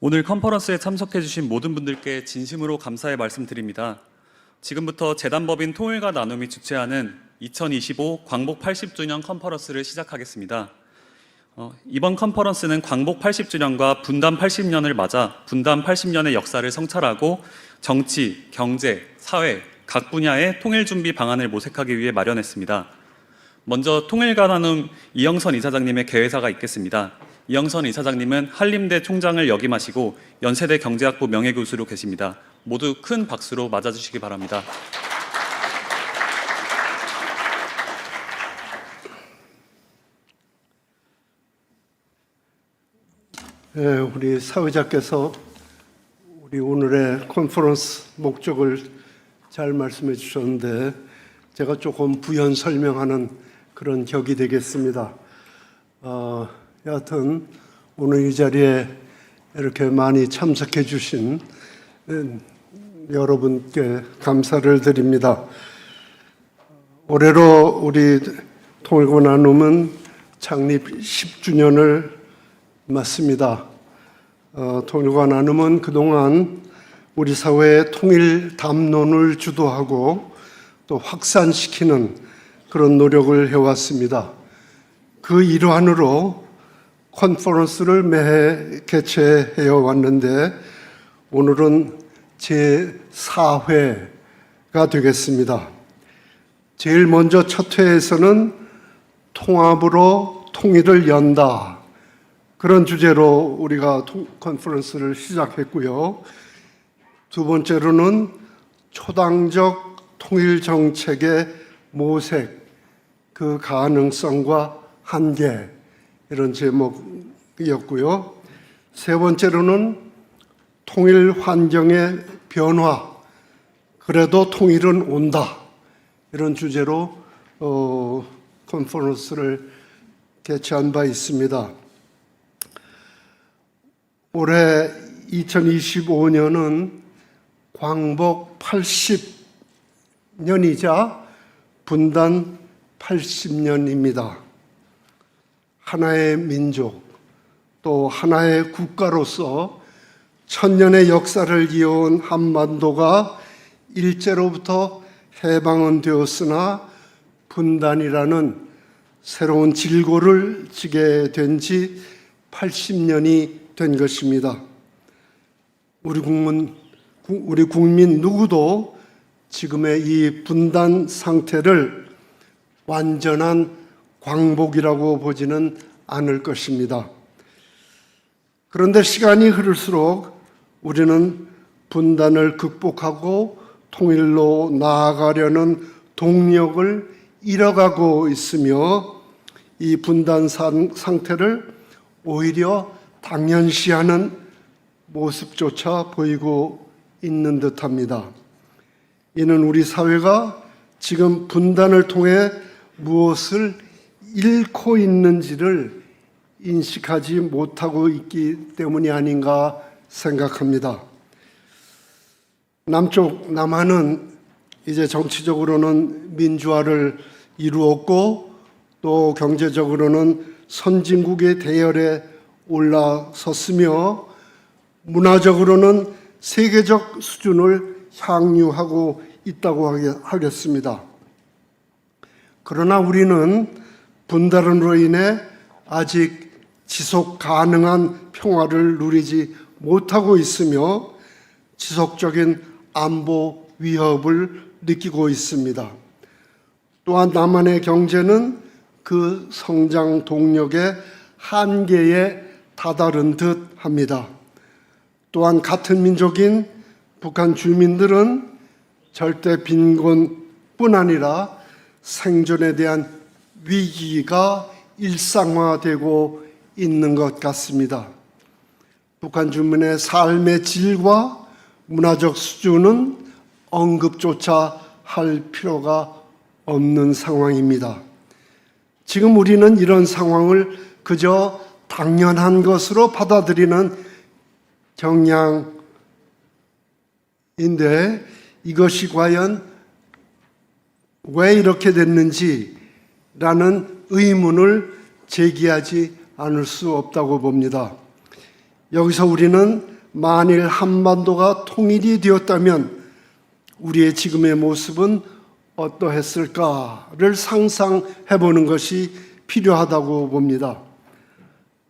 오늘 컨퍼런스에 참석해주신 모든 분들께 진심으로 감사의 말씀드립니다. 지금부터 재단법인 통일과 나눔이 주최하는 2025 광복 80주년 컨퍼런스를 시작하겠습니다. 이번 컨퍼런스는 광복 80주년과 분단 80년을 맞아 분단 80년의 역사를 성찰하고 정치, 경제, 사회, 각 분야의 통일 준비 방안을 모색하기 위해 마련했습니다. 먼저 통일과 나눔 이영선 이사장님의 개회사가 있겠습니다. 이영선 이사장님은 한림대 총장을 역임하시고 연세대 경제학부 명예교수로 계십니다. 모두 큰 박수로 맞아주시기 바랍니다. 네, 우리 사회자께서 우리 오늘의 컨퍼런스 목적을 잘 말씀해 주셨는데 제가 조금 부연 설명하는 그런 격이 되겠습니다. 여하튼 오늘 이 자리에 이렇게 많이 참석해 주신 여러분께 감사를 드립니다. 올해로 우리 통일과 나눔은 창립 10주년을 맞습니다. 통일과 나눔은 그동안 우리 사회의 통일 담론을 주도하고 또 확산시키는 그런 노력을 해왔습니다. 그 일환으로 컨퍼런스를 매해 개최해 왔는데 오늘은 제4회가 되겠습니다. 제일 먼저 첫 회에서는 통합으로 통일을 연다, 그런 주제로 우리가 컨퍼런스를 시작했고요. 두 번째로는 초당적 통일 정책의 모색, 그 가능성과 한계, 이런 제목이었고요. 세 번째로는 통일 환경의 변화, 그래도 통일은 온다, 이런 주제로 컨퍼런스를 개최한 바 있습니다. 올해 2025년은 광복 80년이자 분단 80년입니다. 하나의 민족, 또 하나의 국가로서 천년의 역사를 이어온 한반도가 일제로부터 해방은 되었으나 분단이라는 새로운 질고를 지게 된 지 80년이 된 것입니다. 우리 국민 누구도 지금의 이 분단 상태를 완전한 광복이라고 보지는 않을 것입니다. 그런데 시간이 흐를수록 우리는 분단을 극복하고 통일로 나아가려는 동력을 잃어가고 있으며 이 분단 상태를 오히려 당연시하는 모습조차 보이고 있는 듯합니다. 이는 우리 사회가 지금 분단을 통해 무엇을 잃고 있는지를 인식하지 못하고 있기 때문이 아닌가 생각합니다. 남한은 이제 정치적으로는 민주화를 이루었고 또 경제적으로는 선진국의 대열에 올라섰으며 문화적으로는 세계적 수준을 향유하고 있다고 하겠습니다. 그러나 우리는 분단으로 인해 아직 지속 가능한 평화를 누리지 못하고 있으며 지속적인 안보 위협을 느끼고 있습니다. 또한 남한의 경제는 그 성장 동력의 한계에 다다른 듯 합니다. 또한 같은 민족인 북한 주민들은 절대 빈곤뿐 아니라 생존에 대한 위기가 일상화되고 있는 것 같습니다. 북한 주민의 삶의 질과 문화적 수준은 언급조차 할 필요가 없는 상황입니다. 지금 우리는 이런 상황을 그저 당연한 것으로 받아들이는 경향인데 이것이 과연 왜 이렇게 됐는지라는 의문을 제기하지 않을 수 없다고 봅니다. 여기서 우리는 만일 한반도가 통일이 되었다면 우리의 지금의 모습은 어떠했을까를 상상해 보는 것이 필요하다고 봅니다.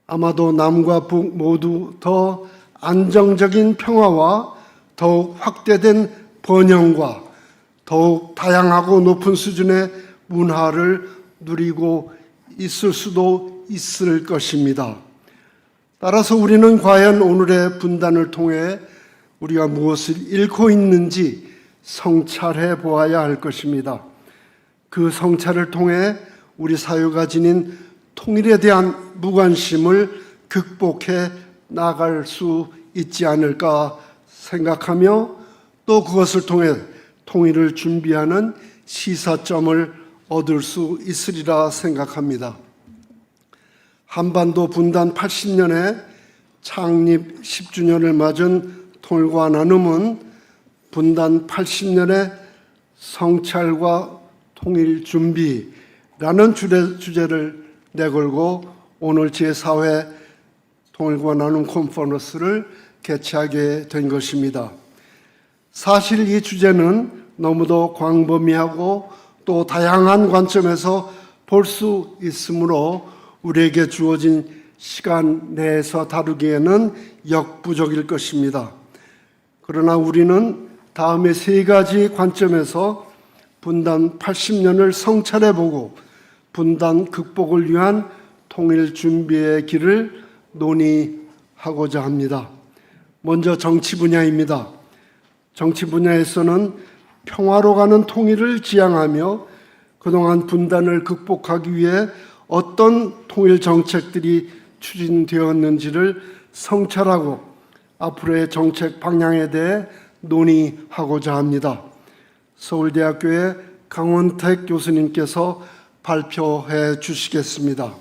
아마도 남과 북 모두 더 안정적인 평화와 더욱 확대된 번영과 더욱 다양하고 높은 수준의 문화를 누리고 있을 수도 있을 것입니다. 따라서 우리는 과연 오늘의 분단을 통해 우리가 무엇을 잃고 있는지 성찰해 보아야 할 것입니다. 그 성찰을 통해 우리 사회가 지닌 통일에 대한 무관심을 극복해 나갈 수 있지 않을까 생각하며 또 그것을 통해 통일을 준비하는 시사점을 얻을 수 있으리라 생각합니다. 한반도 분단 80년에 창립 10주년을 맞은 통일과 나눔은 분단 80년의 성찰과 통일 준비라는 주제를 내걸고 오늘 제4회 통일과 나눔 컨퍼런스를 개최하게 된 것입니다. 사실 이 주제는 너무도 광범위하고 또 다양한 관점에서 볼 수 있으므로 우리에게 주어진 시간 내에서 다루기에는 역부족일 것입니다. 그러나 우리는 다음에 세 가지 관점에서 분단 80년을 성찰해보고 분단 극복을 위한 통일 준비의 길을 논의하고자 합니다. 먼저 정치 분야입니다. 정치 분야에서는 평화로 가는 통일을 지향하며 그동안 분단을 극복하기 위해 어떤 통일 정책들이 추진되었는지를 성찰하고 앞으로의 정책 방향에 대해 논의하고자 합니다. 서울대학교의 강원택 교수님께서 발표해 주시겠습니다.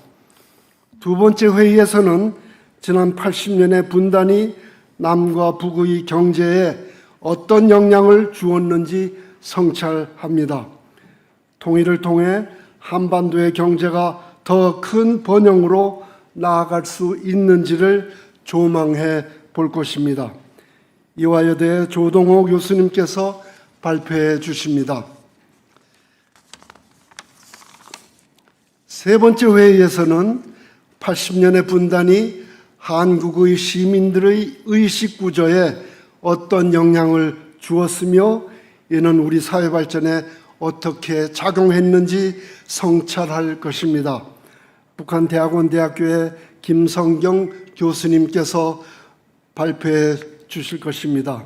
두 번째 회의에서는 지난 80년의 분단이 남과 북의 경제에 어떤 영향을 주었는지 성찰합니다. 통일을 통해 한반도의 경제가 더 큰 번영으로 나아갈 수 있는지를 조망해 볼 것입니다. 이화여대 조동호 교수님께서 발표해 주십니다. 세 번째 회의에서는 80년의 분단이 한국의 시민들의 의식 구조에 어떤 영향을 주었으며 이는 우리 사회 발전에 어떻게 작용했는지 성찰할 것입니다. 북한대학원 대학교의 김성경 교수님께서 발표해 주실 것입니다.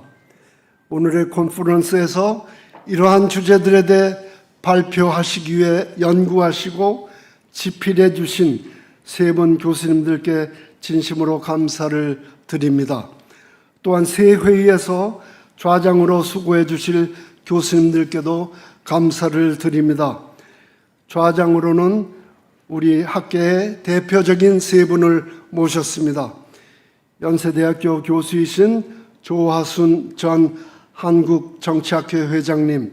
오늘의 컨퍼런스에서 이러한 주제들에 대해 발표하시기 위해 연구하시고 집필해 주신 세 분 교수님들께 진심으로 감사를 드립니다. 또한 새 회의에서 좌장으로 수고해 주실 교수님들께도 감사를 드립니다. 좌장으로는 우리 학계의 대표적인 세 분을 모셨습니다. 연세대학교 교수이신 조하순 전 한국정치학회 회장님,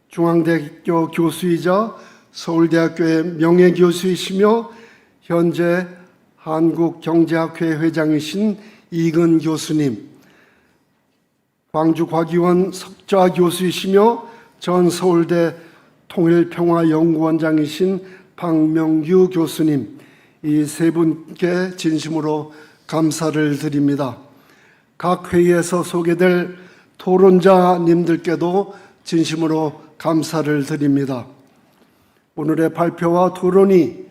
중앙대학교 교수이자 서울대학교의 명예교수이시며 현재 한국경제학회 회장이신 이근 교수님, 광주과기원 석좌 교수이시며 전 서울대 통일평화연구원장이신 박명규 교수님, 이 세 분께 진심으로 감사를 드립니다. 각 회의에서 소개될 토론자님들께도 진심으로 감사를 드립니다. 오늘의 발표와 토론이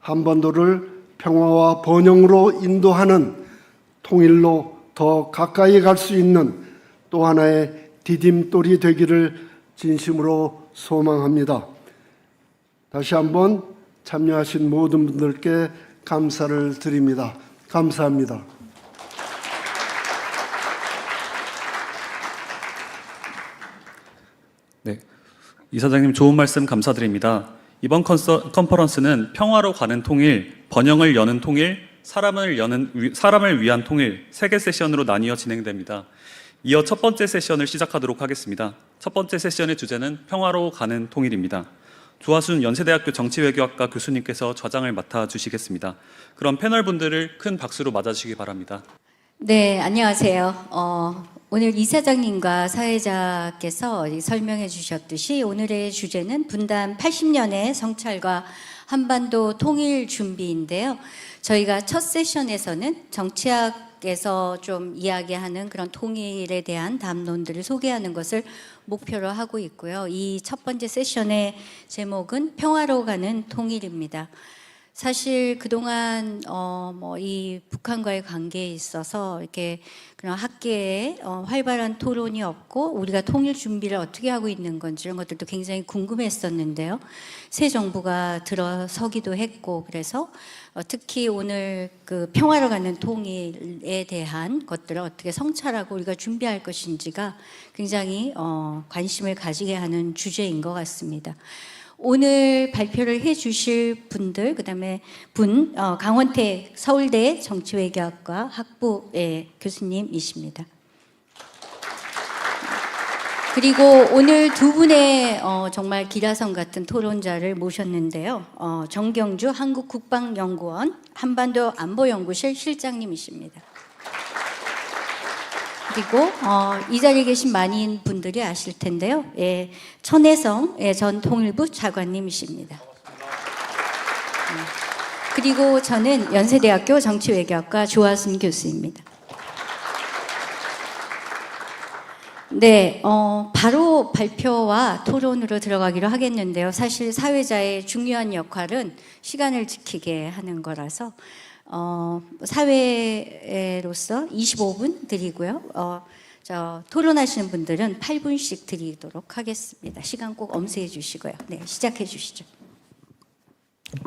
한반도를 평화와 번영으로 인도하는 통일로 더 가까이 갈 수 있는 또 하나의 디딤돌이 되기를 진심으로 소망합니다. 다시 한번 참여하신 모든 분들께 감사를 드립니다. 감사합니다. 네, 이사장님 좋은 말씀 감사드립니다. 이번 컨퍼런스는 평화로 가는 통일, 번영을 여는 통일, 사람을 위한 통일 3개 세션으로 나뉘어 진행됩니다. 이어 첫 번째 세션을 시작하도록 하겠습니다. 첫 번째 세션의 주제는 평화로 가는 통일입니다. 조하순 연세대학교 정치외교학과 교수님께서 좌장을 맡아 주시겠습니다. 그럼 패널 분들을 큰 박수로 맞아주시기 바랍니다. 네, 안녕하세요. 오늘 이사장님과 사회자께서 설명해 주셨듯이 오늘의 주제는 분단 80년의 성찰과 한반도 통일 준비인데요. 저희가 첫 세션에서는 정치학에서 좀 이야기하는 그런 통일에 대한 담론들을 소개하는 것을 목표로 하고 있고요. 이 첫 번째 세션의 제목은 평화로 가는 통일입니다. 사실 그동안 이 북한과의 관계에 있어서 이렇게 그런 학계에 활발한 토론이 없고 우리가 통일 준비를 어떻게 하고 있는 건지 이런 것들도 굉장히 궁금했었는데요. 새 정부가 들어서기도 했고 그래서 특히 오늘 그 평화로 가는 통일에 대한 것들을 어떻게 성찰하고 우리가 준비할 것인지가 굉장히 관심을 가지게 하는 주제인 것 같습니다. 오늘 발표를 해 주실 분들, 그다음에 강원택 서울대 정치외교학과 학부의 교수님이십니다. 그리고 오늘 두 분의 정말 기라성 같은 토론자를 모셨는데요. 정경주 한국국방연구원 한반도 안보연구실 실장님이십니다. 그리고 이 자리에 계신 많은 분들이 아실 텐데요. 예, 천혜성 전 통일부 차관님이십니다. 그리고 저는 연세대학교 정치외교학과 조하순 교수입니다. 네, 바로 발표와 토론으로 들어가기로 하겠는데요. 사실 사회자의 중요한 역할은 시간을 지키게 하는 거라서 사회로서 25분 드리고요. 토론하시는 분들은 8분씩 드리도록 하겠습니다. 시간 꼭 엄수해 주시고요. 네, 시작해 주시죠.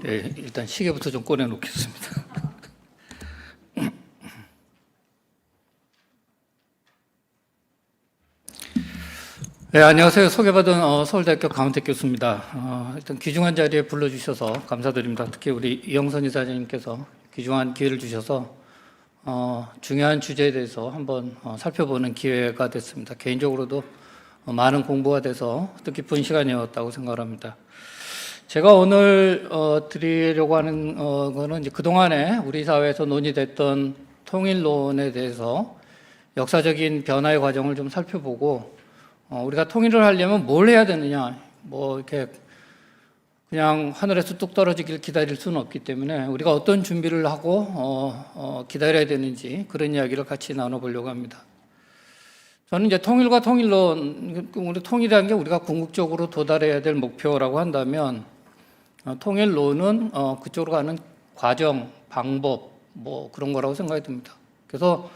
네, 일단 시계부터 좀 꺼내 놓겠습니다. 네, 안녕하세요. 소개받은 서울대학교 강원택 교수입니다. 일단 귀중한 자리에 불러주셔서 감사드립니다. 특히 우리 이영선 이사장님께서 귀중한 기회를 주셔서 중요한 주제에 대해서 한번 살펴보는 기회가 됐습니다. 개인적으로도 많은 공부가 돼서 뜻깊은 시간이었다고 생각합니다. 제가 오늘 드리려고 하는 거는 이제 그동안에 우리 사회에서 논의됐던 통일론에 대해서 역사적인 변화의 과정을 좀 살펴보고 우리가 통일을 하려면 뭘 해야 되느냐, 이렇게 그냥 하늘에서 뚝 떨어지길 기다릴 수는 없기 때문에 우리가 어떤 준비를 하고 기다려야 되는지 그런 이야기를 같이 나눠보려고 합니다. 저는 이제 통일과 통일론, 우리 통일이라는 게 우리가 궁극적으로 도달해야 될 목표라고 한다면 통일론은 그쪽으로 가는 과정, 방법 그런 거라고 생각이 듭니다. 그래서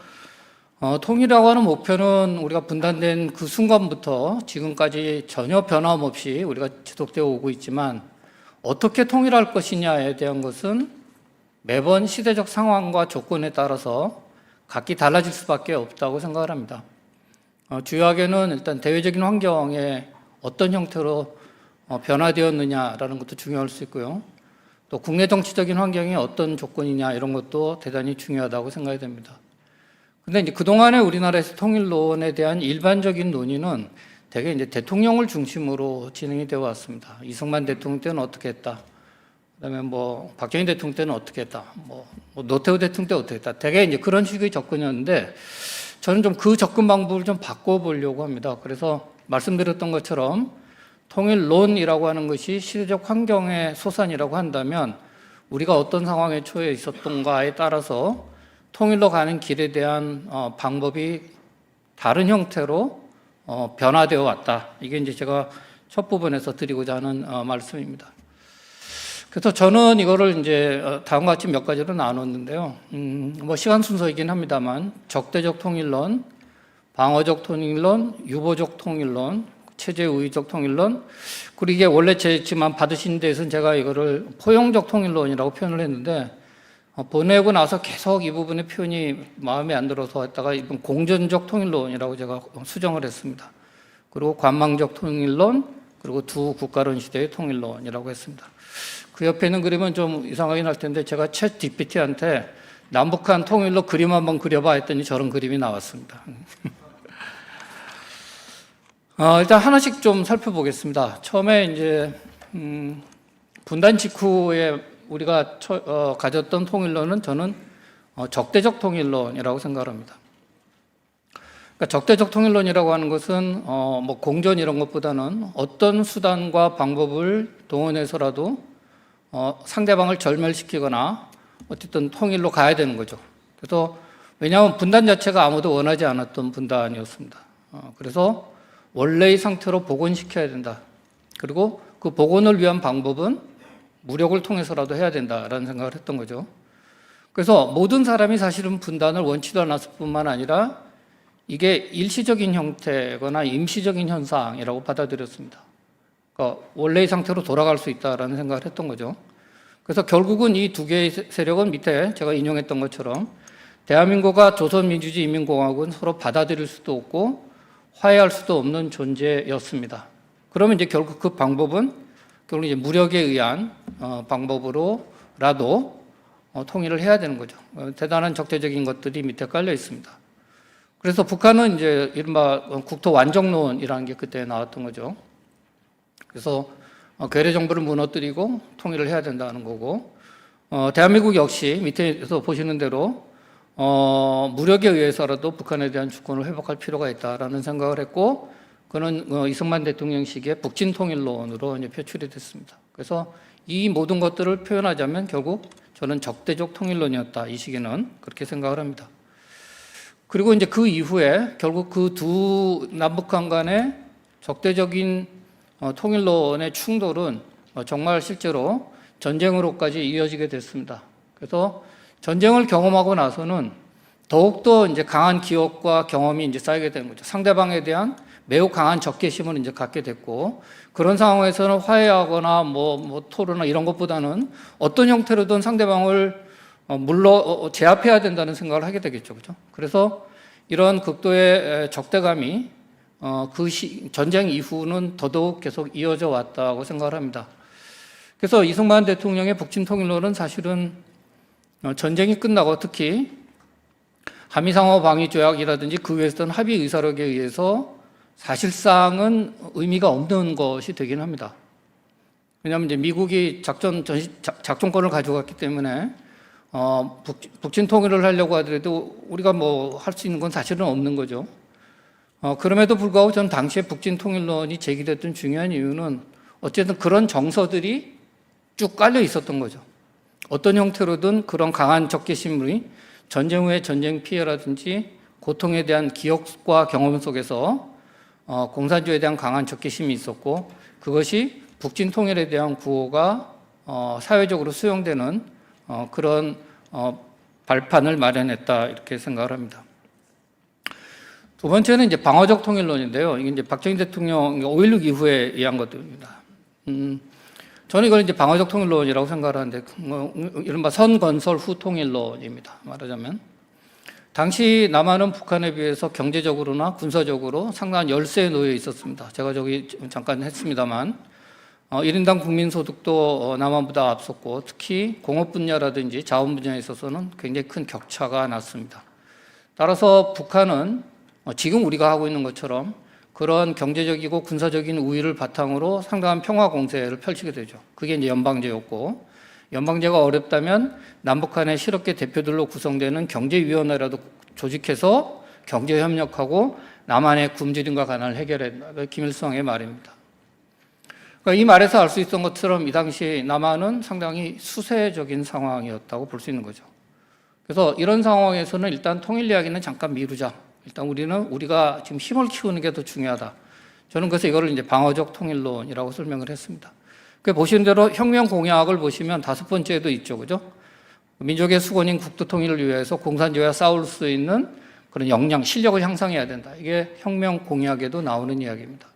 통일이라고 하는 목표는 우리가 분단된 그 순간부터 지금까지 전혀 변함없이 우리가 지속되어 오고 있지만 어떻게 통일할 것이냐에 대한 것은 매번 시대적 상황과 조건에 따라서 각기 달라질 수밖에 없다고 생각을 합니다. 주요하게는 일단 대외적인 환경에 어떤 형태로 변화되었느냐라는 것도 중요할 수 있고요. 또 국내 정치적인 환경이 어떤 조건이냐 이런 것도 대단히 중요하다고 생각이 됩니다. 근데 이제 그동안에 우리나라에서 통일론에 대한 일반적인 논의는 대개 이제 대통령을 중심으로 진행이 되어 왔습니다. 이승만 대통령 때는 어떻게 했다. 그다음에 박정희 대통령 때는 어떻게 했다. 노태우 대통령 때 어떻게 했다. 대개 이제 그런 식의 접근이었는데 저는 좀 그 접근 방법을 좀 바꿔보려고 합니다. 그래서 말씀드렸던 것처럼 통일론이라고 하는 것이 시대적 환경의 소산이라고 한다면 우리가 어떤 상황에 처해 있었던가에 따라서 통일로 가는 길에 대한 방법이 다른 형태로 변화되어 왔다. 이게 이제 제가 첫 부분에서 드리고자 하는 말씀입니다. 그래서 저는 이거를 이제 다음과 같이 몇 가지로 나눴는데요. 시간 순서이긴 합니다만 적대적 통일론, 방어적 통일론, 유보적 통일론, 체제 우위적 통일론, 그리고 이게 원래 지금 받으신 데에서는 제가 이거를 포용적 통일론이라고 표현을 했는데 보내고 나서 계속 이 부분의 표현이 마음에 안 들어서 했다가 이번 공전적 통일론이라고 제가 수정을 했습니다. 그리고 관망적 통일론, 그리고 두 국가론 시대의 통일론이라고 했습니다. 그 옆에 있는 그림은 좀 이상하긴 할 텐데 제가 챗 GPT한테 남북한 통일로 그림 한번 그려봐 했더니 저런 그림이 나왔습니다. 일단 하나씩 좀 살펴보겠습니다. 처음에 이제 분단 직후에 우리가 가졌던 통일론은 저는 적대적 통일론이라고 생각합니다. 그러니까 적대적 통일론이라고 하는 것은 뭐 공전 이런 것보다는 어떤 수단과 방법을 동원해서라도 상대방을 절멸시키거나 어쨌든 통일로 가야 되는 거죠. 그래서 왜냐하면 분단 자체가 아무도 원하지 않았던 분단이었습니다. 그래서 원래의 상태로 복원시켜야 된다. 그리고 그 복원을 위한 방법은 무력을 통해서라도 해야 된다라는 생각을 했던 거죠. 그래서 모든 사람이 사실은 분단을 원치도 않았을 뿐만 아니라 이게 일시적인 형태거나 임시적인 현상이라고 받아들였습니다. 그러니까 원래의 상태로 돌아갈 수 있다라는 생각을 했던 거죠. 그래서 결국은 이 두 개의 세력은 밑에 제가 인용했던 것처럼 대한민국과 조선민주주의인민공화국은 서로 받아들일 수도 없고 화해할 수도 없는 존재였습니다. 그러면 이제 결국 그 방법은 결국 이제 무력에 의한 방법으로라도 통일을 해야 되는 거죠. 대단한 적대적인 것들이 밑에 깔려 있습니다. 그래서 북한은 이제 이른바 국토 완정론이라는 게 그때 나왔던 거죠. 그래서 괴뢰 정부를 무너뜨리고 통일을 해야 된다는 거고, 대한민국 역시 밑에서 보시는 대로 무력에 의해서라도 북한에 대한 주권을 회복할 필요가 있다라는 생각을 했고, 그는 이승만 대통령 시기에 북진 통일론으로 이제 표출이 됐습니다. 그래서 이 모든 것들을 표현하자면 결국 저는 적대적 통일론이었다. 이 시기는 그렇게 생각을 합니다. 그리고 이제 그 이후에 결국 그 두 남북한 간의 적대적인 통일론의 충돌은 정말 실제로 전쟁으로까지 이어지게 됐습니다. 그래서 전쟁을 경험하고 나서는 더욱더 이제 강한 기억과 경험이 이제 쌓이게 되는 거죠. 상대방에 대한 매우 강한 적개심을 이제 갖게 됐고, 그런 상황에서는 화해하거나 뭐 토론이나 이런 것보다는 어떤 형태로든 상대방을 제압해야 된다는 생각을 하게 되겠죠. 그죠? 그래서 이런 극도의 적대감이 전쟁 이후는 더더욱 계속 이어져 왔다고 생각을 합니다. 그래서 이승만 대통령의 북진 통일론은 사실은 전쟁이 끝나고 특히 한미상호 방위 조약이라든지 그 위에서 합의 의사록에 의해서 사실상은 의미가 없는 것이 되긴 합니다. 왜냐하면 이제 미국이 작전권을 가져갔기 때문에 북진 통일을 하려고 하더라도 우리가 뭐 할 수 있는 건 사실은 없는 거죠. 그럼에도 불구하고 전 당시에 북진 통일론이 제기됐던 중요한 이유는 어쨌든 그런 정서들이 쭉 깔려 있었던 거죠. 어떤 형태로든 그런 강한 적개심이 전쟁 후의 전쟁 피해라든지 고통에 대한 기억과 경험 속에서 공산주의에 대한 강한 적개심이 있었고, 그것이 북진 통일에 대한 구호가 사회적으로 수용되는 그런 발판을 마련했다, 이렇게 생각을 합니다. 두 번째는 이제 방어적 통일론인데요. 이게 이제 박정희 대통령 5.16 이후에 의한 것들입니다. 저는 이걸 이제 방어적 통일론이라고 생각을 하는데, 이른바 선건설 후 통일론입니다. 말하자면 당시 남한은 북한에 비해서 경제적으로나 군사적으로 상당한 열세에 놓여 있었습니다. 제가 저기 잠깐 했습니다만 1인당 국민소득도 남한보다 앞섰고, 특히 공업 분야라든지 자원 분야에 있어서는 굉장히 큰 격차가 났습니다. 따라서 북한은 지금 우리가 하고 있는 것처럼 그런 경제적이고 군사적인 우위를 바탕으로 상당한 평화 공세를 펼치게 되죠. 그게 이제 연방제였고, 연방제가 어렵다면 남북한의 실업계 대표들로 구성되는 경제위원회라도 조직해서 경제협력하고 남한의 굶주림과 가난을 해결한다. 김일성의 말입니다. 그러니까 이 말에서 알 수 있던 것처럼 이 당시 남한은 상당히 수세적인 상황이었다고 볼 수 있는 거죠. 그래서 이런 상황에서는 일단 통일 이야기는 잠깐 미루자. 일단 우리가 지금 힘을 키우는 게 더 중요하다. 저는 그래서 이거를 이제 방어적 통일론이라고 설명을 했습니다. 그 보시는 대로 혁명 공약을 보시면 5번째도 있죠, 그죠? 민족의 수건인 국토 통일을 위해서 공산주의와 싸울 수 있는 그런 역량, 실력을 향상해야 된다. 이게 혁명 공약에도 나오는 이야기입니다.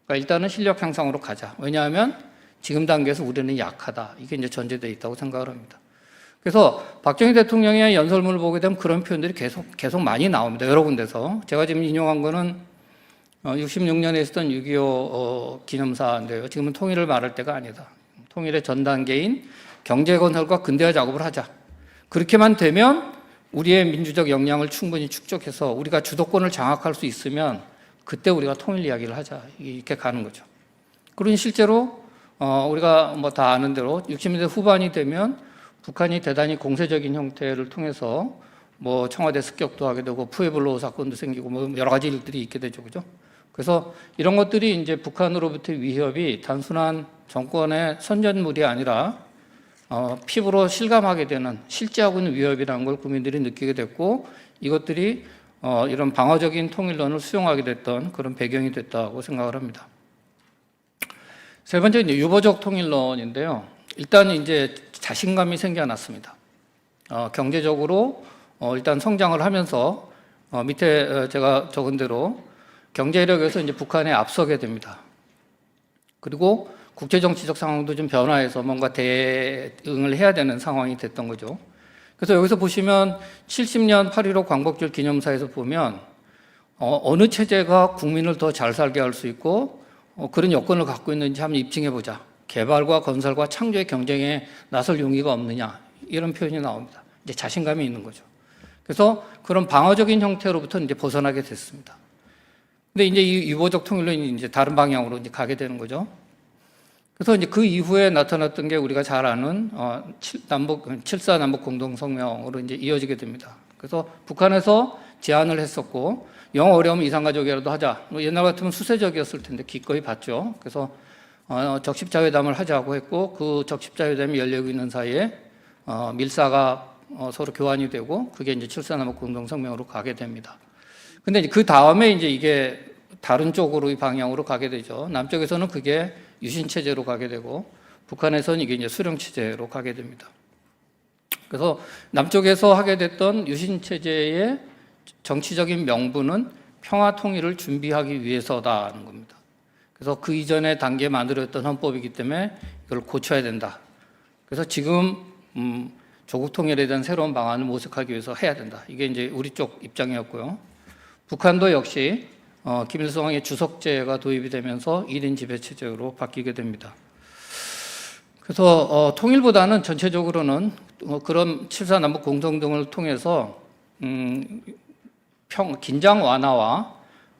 그러니까 일단은 실력 향상으로 가자. 왜냐하면 지금 단계에서 우리는 약하다. 이게 이제 전제되어 있다고 생각을 합니다. 그래서 박정희 대통령의 연설문을 보게 되면 그런 표현들이 계속 많이 나옵니다. 여러 군데서. 제가 지금 인용한 거는 66년에 있었던 6.25 기념사인데요. 지금은 통일을 말할 때가 아니다. 통일의 전 단계인 경제 건설과 근대화 작업을 하자. 그렇게만 되면 우리의 민주적 역량을 충분히 축적해서 우리가 주도권을 장악할 수 있으면 그때 우리가 통일 이야기를 하자. 이렇게 가는 거죠. 그러니 실제로 우리가 뭐 다 아는 대로 60년대 후반이 되면 북한이 대단히 공세적인 형태를 통해서 뭐 청와대 습격도 하게 되고 푸에블로 사건도 생기고 뭐 여러 가지 일들이 있게 되죠, 그죠? 그래서 이런 것들이 이제 북한으로부터의 위협이 단순한 정권의 선전물이 아니라 피부로 실감하게 되는 실제하고 있는 위협이라는 걸 국민들이 느끼게 됐고 이것들이 이런 방어적인 통일론을 수용하게 됐던 그런 배경이 됐다고 생각을 합니다. 세 번째 이제 유보적 통일론인데요. 일단 이제 자신감이 생겨났습니다. 경제적으로 일단 성장을 하면서 밑에 제가 적은 대로 경제력에서 이제 북한에 앞서게 됩니다. 그리고 국제정치적 상황도 좀 변화해서 뭔가 대응을 해야 되는 상황이 됐던 거죠. 그래서 여기서 보시면 70년 8.15 광복절 기념사에서 보면 어느 체제가 국민을 더 잘 살게 할 수 있고 그런 여건을 갖고 있는지 한번 입증해보자. 개발과 건설과 창조의 경쟁에 나설 용의가 없느냐. 이런 표현이 나옵니다. 이제 자신감이 있는 거죠. 그래서 그런 방어적인 형태로부터 이제 벗어나게 됐습니다. 근데 이제 이 유보적 통일론이 이제 다른 방향으로 이제 가게 되는 거죠. 그래서 이제 그 이후에 나타났던 게 우리가 잘 아는 7.4 남북 공동성명으로 이제 이어지게 됩니다. 그래서 북한에서 제안을 했었고, 영 어려우면 이산가족이라도 하자. 뭐 옛날 같으면 수세적이었을 텐데 기꺼이 받죠. 그래서 적십자회담을 하자고 했고, 그 적십자회담이 열리고 있는 사이에 밀사가 서로 교환이 되고, 그게 이제 7.4 남북 공동성명으로 가게 됩니다. 근데 그 다음에 이제 이게 다른 쪽으로 이 방향으로 가게 되죠. 남쪽에서는 그게 유신 체제로 가게 되고 북한에서는 이게 이제 수령 체제로 가게 됩니다. 그래서 남쪽에서 하게 됐던 유신 체제의 정치적인 명분은 평화 통일을 준비하기 위해서다는 겁니다. 그래서 그 이전의 단계에 만들어졌던 헌법이기 때문에 이걸 고쳐야 된다. 그래서 지금 조국 통일에 대한 새로운 방안을 모색하기 위해서 해야 된다. 이게 이제 우리 쪽 입장이었고요. 북한도 역시 김일성의 주석제가 도입이 되면서 1인 지배체제로 바뀌게 됩니다. 그래서 통일보다는 전체적으로는 그런 7.4 남북 공동등을 통해서 긴장 완화와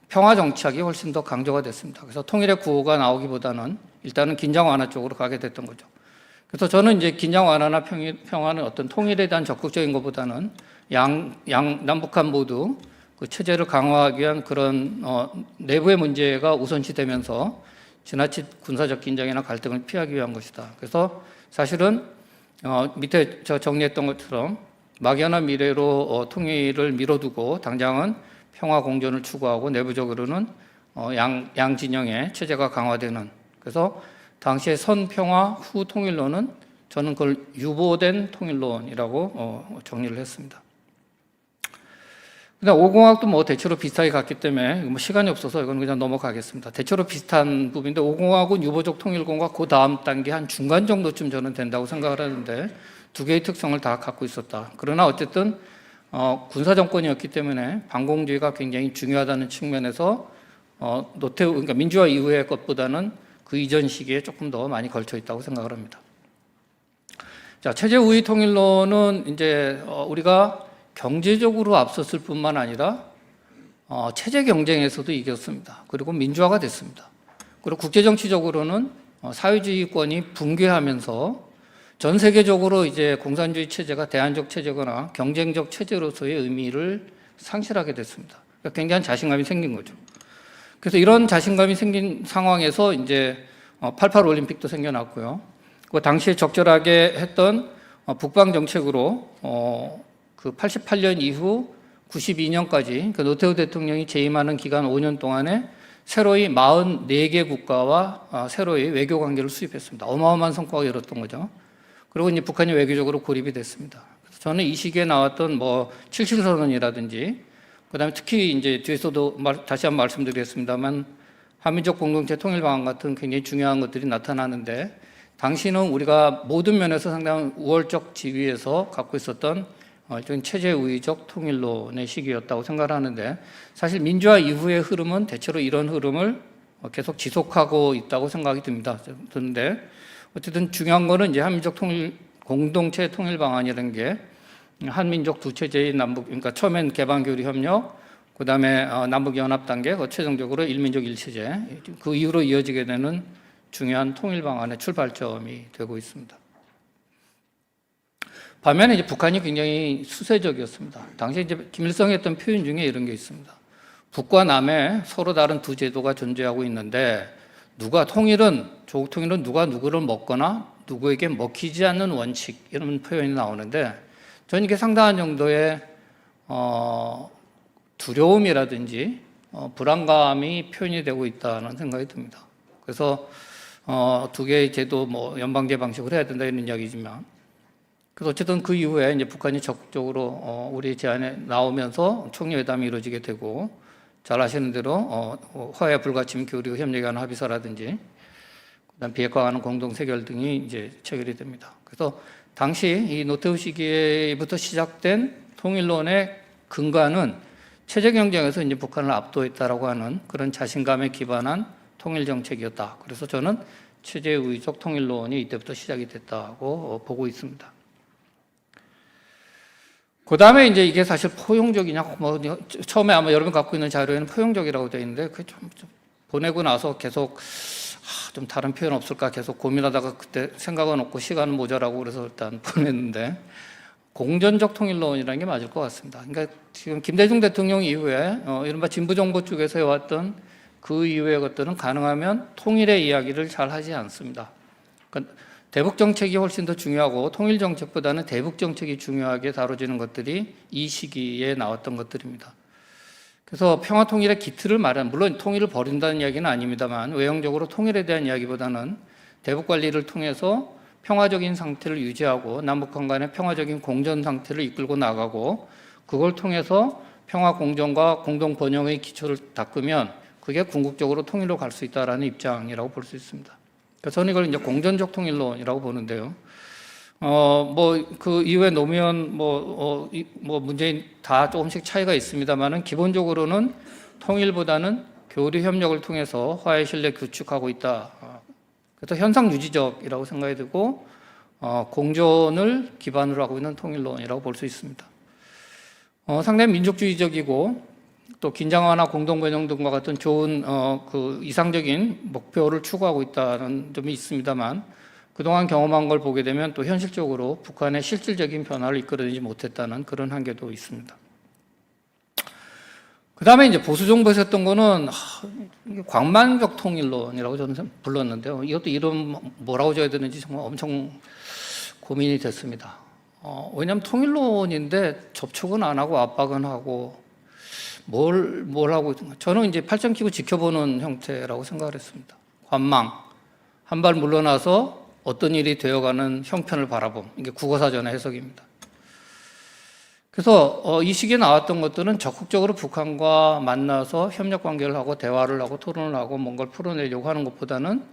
평화 정착이 훨씬 더 강조가 됐습니다. 그래서 통일의 구호가 나오기보다는 일단은 긴장 완화 쪽으로 가게 됐던 거죠. 그래서 저는 이제 긴장 완화나 평화는 어떤 통일에 대한 적극적인 것보다는 남북한 모두 그 체제를 강화하기 위한 그런 내부의 문제가 우선시되면서 지나친 군사적 긴장이나 갈등을 피하기 위한 것이다. 그래서 사실은 밑에 제가 정리했던 것처럼 막연한 미래로 통일을 미뤄두고 당장은 평화 공존을 추구하고 내부적으로는 양 진영의 체제가 강화되는, 그래서 당시의 선평화 후 통일론은 저는 그걸 유보된 통일론이라고 정리를 했습니다. 근데 5공학도 뭐 대체로 비슷하게 갔기 때문에 뭐 시간이 없어서 이건 그냥 넘어가겠습니다. 대체로 비슷한 부분인데 5공학은 유보적 통일론과 그 다음 단계 한 중간 정도쯤 저는 된다고 생각을 하는데 두 개의 특성을 다 갖고 있었다. 그러나 어쨌든 군사 정권이었기 때문에 반공주의가 굉장히 중요하다는 측면에서 노태우, 그러니까 민주화 이후의 것보다는 그 이전 시기에 조금 더 많이 걸쳐 있다고 생각을 합니다. 자, 체제 우위 통일론은 이제 우리가 경제적으로 앞섰을 뿐만 아니라 체제 경쟁에서도 이겼습니다. 그리고 민주화가 됐습니다. 그리고 국제정치적으로는 사회주의권이 붕괴하면서 전 세계적으로 이제 공산주의 체제가 대안적 체제거나 경쟁적 체제로서의 의미를 상실하게 됐습니다. 그러니까 굉장한 자신감이 생긴 거죠. 그래서 이런 자신감이 생긴 상황에서 이제 88 올림픽도 생겨났고요. 그 당시에 적절하게 했던 북방 정책으로 그 88년 이후 92년까지 그 노태우 대통령이 재임하는 기간 5년 동안에 새로이 44개 국가와 새로이 외교 관계를 수립했습니다. 어마어마한 성과가 이뤘던 거죠. 그리고 이제 북한이 외교적으로 고립이 됐습니다. 그래서 저는 이 시기에 나왔던 뭐 77선언이라든지 그다음에 특히 이제 뒤에서도 다시 한번 말씀드리겠습니다만 한민족 공동체 통일 방안 같은 굉장히 중요한 것들이 나타나는데 당시는 우리가 모든 면에서 상당히 우월적 지위에서 갖고 있었던 일종의 체제 우위적 통일론의 시기였다고 생각하는데 사실 민주화 이후의 흐름은 대체로 이런 흐름을 계속 지속하고 있다고 생각이 드는데 어쨌든 중요한 거는 이제 한민족 통일 공동체 통일 방안이라는 게 한민족 두 체제의 남북, 그러니까 처음엔 개방교류 협력, 그다음에 남북 연합 단계, 최종적으로 일민족 일체제, 그 이후로 이어지게 되는 중요한 통일 방안의 출발점이 되고 있습니다. 반면에 이제 북한이 굉장히 수세적이었습니다. 당시 이제 김일성이 했던 표현 중에 이런 게 있습니다. 북과 남에 서로 다른 두 제도가 존재하고 있는데 조국 통일은 누가 누구를 먹거나 누구에게 먹히지 않는 원칙 이런 표현이 나오는데 저는 이게 상당한 정도의 두려움이라든지 불안감이 표현이 되고 있다는 생각이 듭니다. 그래서 두 개의 제도 연방제 방식으로 해야 된다 이런 이야기지만 그래서 어쨌든 그 이후에 이제 북한이 적극적으로 우리 제안에 나오면서 총리회담이 이루어지게 되고 잘 아시는 대로 화해 불가침 교류 협력에 관한 합의서라든지 그다음 비핵화 관한 공동 세결 등이 이제 체결이 됩니다. 그래서 당시 이 노태우 시기부터 시작된 통일론의 근간은 체제 경쟁에서 이제 북한을 압도했다라고 하는 그런 자신감에 기반한 통일 정책이었다. 그래서 저는 체제우위적 통일론이 이때부터 시작이 됐다고 보고 있습니다. 그 다음에 이제 이게 사실 포용적이냐, 처음에 아마 여러분 갖고 있는 자료에는 포용적이라고 되어 있는데, 그 좀 보내고 나서 계속, 좀 다른 표현 없을까 계속 고민하다가 그때 생각은 없고 시간은 모자라고 그래서 일단 보냈는데, 공전적 통일론이라는 게 맞을 것 같습니다. 그러니까 지금 김대중 대통령 이후에, 이른바 진보정부 쪽에서 해왔던 그 이후의 것들은 가능하면 통일의 이야기를 잘 하지 않습니다. 그러니까 대북 정책이 훨씬 더 중요하고 통일 정책보다는 대북 정책이 중요하게 다뤄지는 것들이 이 시기에 나왔던 것들입니다. 그래서 평화 통일의 기틀을 말하는, 물론 통일을 버린다는 이야기는 아닙니다만 외형적으로 통일에 대한 이야기보다는 대북 관리를 통해서 평화적인 상태를 유지하고 남북한 간의 평화적인 공전 상태를 이끌고 나가고 그걸 통해서 평화 공정과 공동 번영의 기초를 닦으면 그게 궁극적으로 통일로 갈 수 있다라는 입장이라고 볼 수 있습니다. 그래서 저는 이걸 이제 공전적 통일론이라고 보는데요. 그 이후에 노무현, 문재인 다 조금씩 차이가 있습니다만은 기본적으로는 통일보다는 교류 협력을 통해서 화해 신뢰 구축하고 있다. 그래서 현상 유지적이라고 생각이 되고 공존을 기반으로 하고 있는 통일론이라고 볼 수 있습니다. 상당히 민족주의적이고 또 긴장 완화, 공동 번영 등과 같은 좋은 그 이상적인 목표를 추구하고 있다는 점이 있습니다만 그동안 경험한 걸 보게 되면 또 현실적으로 북한의 실질적인 변화를 이끌어내지 못했다는 그런 한계도 있습니다. 그 다음에 이제 보수 정부에서 했던 거는 광만적 통일론이라고 저는 불렀는데요. 이것도 이름 뭐라고 줘야 되는지 정말 엄청 고민이 됐습니다. 왜냐하면 통일론인데 접촉은 안 하고 압박은 하고 뭘 하고, 저는 이제 팔짱 끼고 지켜보는 형태라고 생각을 했습니다. 관망, 한 발 물러나서 어떤 일이 되어가는 형편을 바라봄. 이게 국어사전의 해석입니다. 그래서 이 시기에 나왔던 것들은 적극적으로 북한과 만나서 협력 관계를 하고 대화를 하고 토론을 하고 뭔가를 풀어내려고 하는 것보다는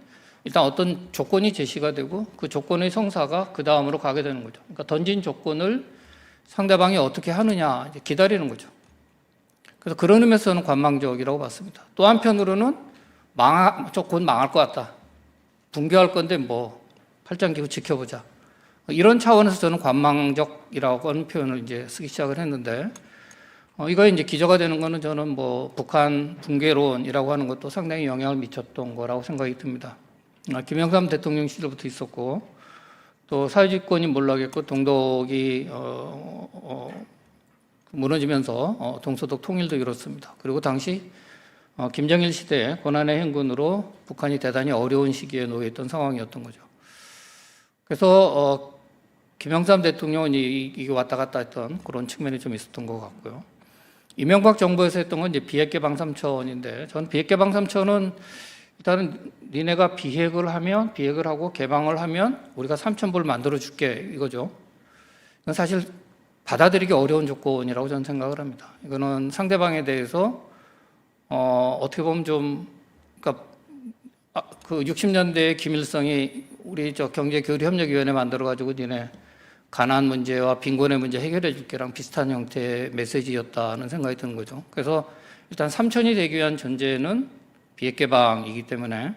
일단 어떤 조건이 제시가 되고 그 조건의 성사가 그 다음으로 가게 되는 거죠. 그러니까 던진 조건을 상대방이 어떻게 하느냐 이제 기다리는 거죠. 그래서 그런 의미에서는 관망적이라고 봤습니다. 또 한편으로는 곧 망할 것 같다. 붕괴할 건데 팔짱 끼고 지켜보자. 이런 차원에서 저는 관망적이라고 하는 표현을 이제 쓰기 시작을 했는데, 이거 이제 기저가 되는 거는 저는 북한 붕괴론이라고 하는 것도 상당히 영향을 미쳤던 거라고 생각이 듭니다. 김영삼 대통령 시절부터 있었고, 또 사회주의권이 몰락했고, 동독이, 무너지면서 동서독 통일도 이뤘습니다. 그리고 당시 김정일 시대의 고난의 행군으로 북한이 대단히 어려운 시기에 놓여 있던 상황이었던 거죠. 그래서 김영삼 대통령은 이게 왔다 갔다 했던 그런 측면이 좀 있었던 것 같고요. 이명박 정부에서 했던 건 이제 비핵개방 3천인데 저는 비핵개방 3천은 일단은 니네가 비핵을 하고 개방을 하면 우리가 3,000불 만들어줄게 이거죠. 이건 사실 받아들이기 어려운 조건이라고 저는 생각을 합니다. 이거는 상대방에 대해서 어떻게 보면 그러니까 그 60년대에 김일성이 우리 경제교류협력위원회 만들어가지고 니네 가난 문제와 빈곤의 문제 해결해 줄게랑 비슷한 형태의 메시지였다는 생각이 드는 거죠. 그래서 일단 3천이 되기 위한 전제는 비핵개방이기 때문에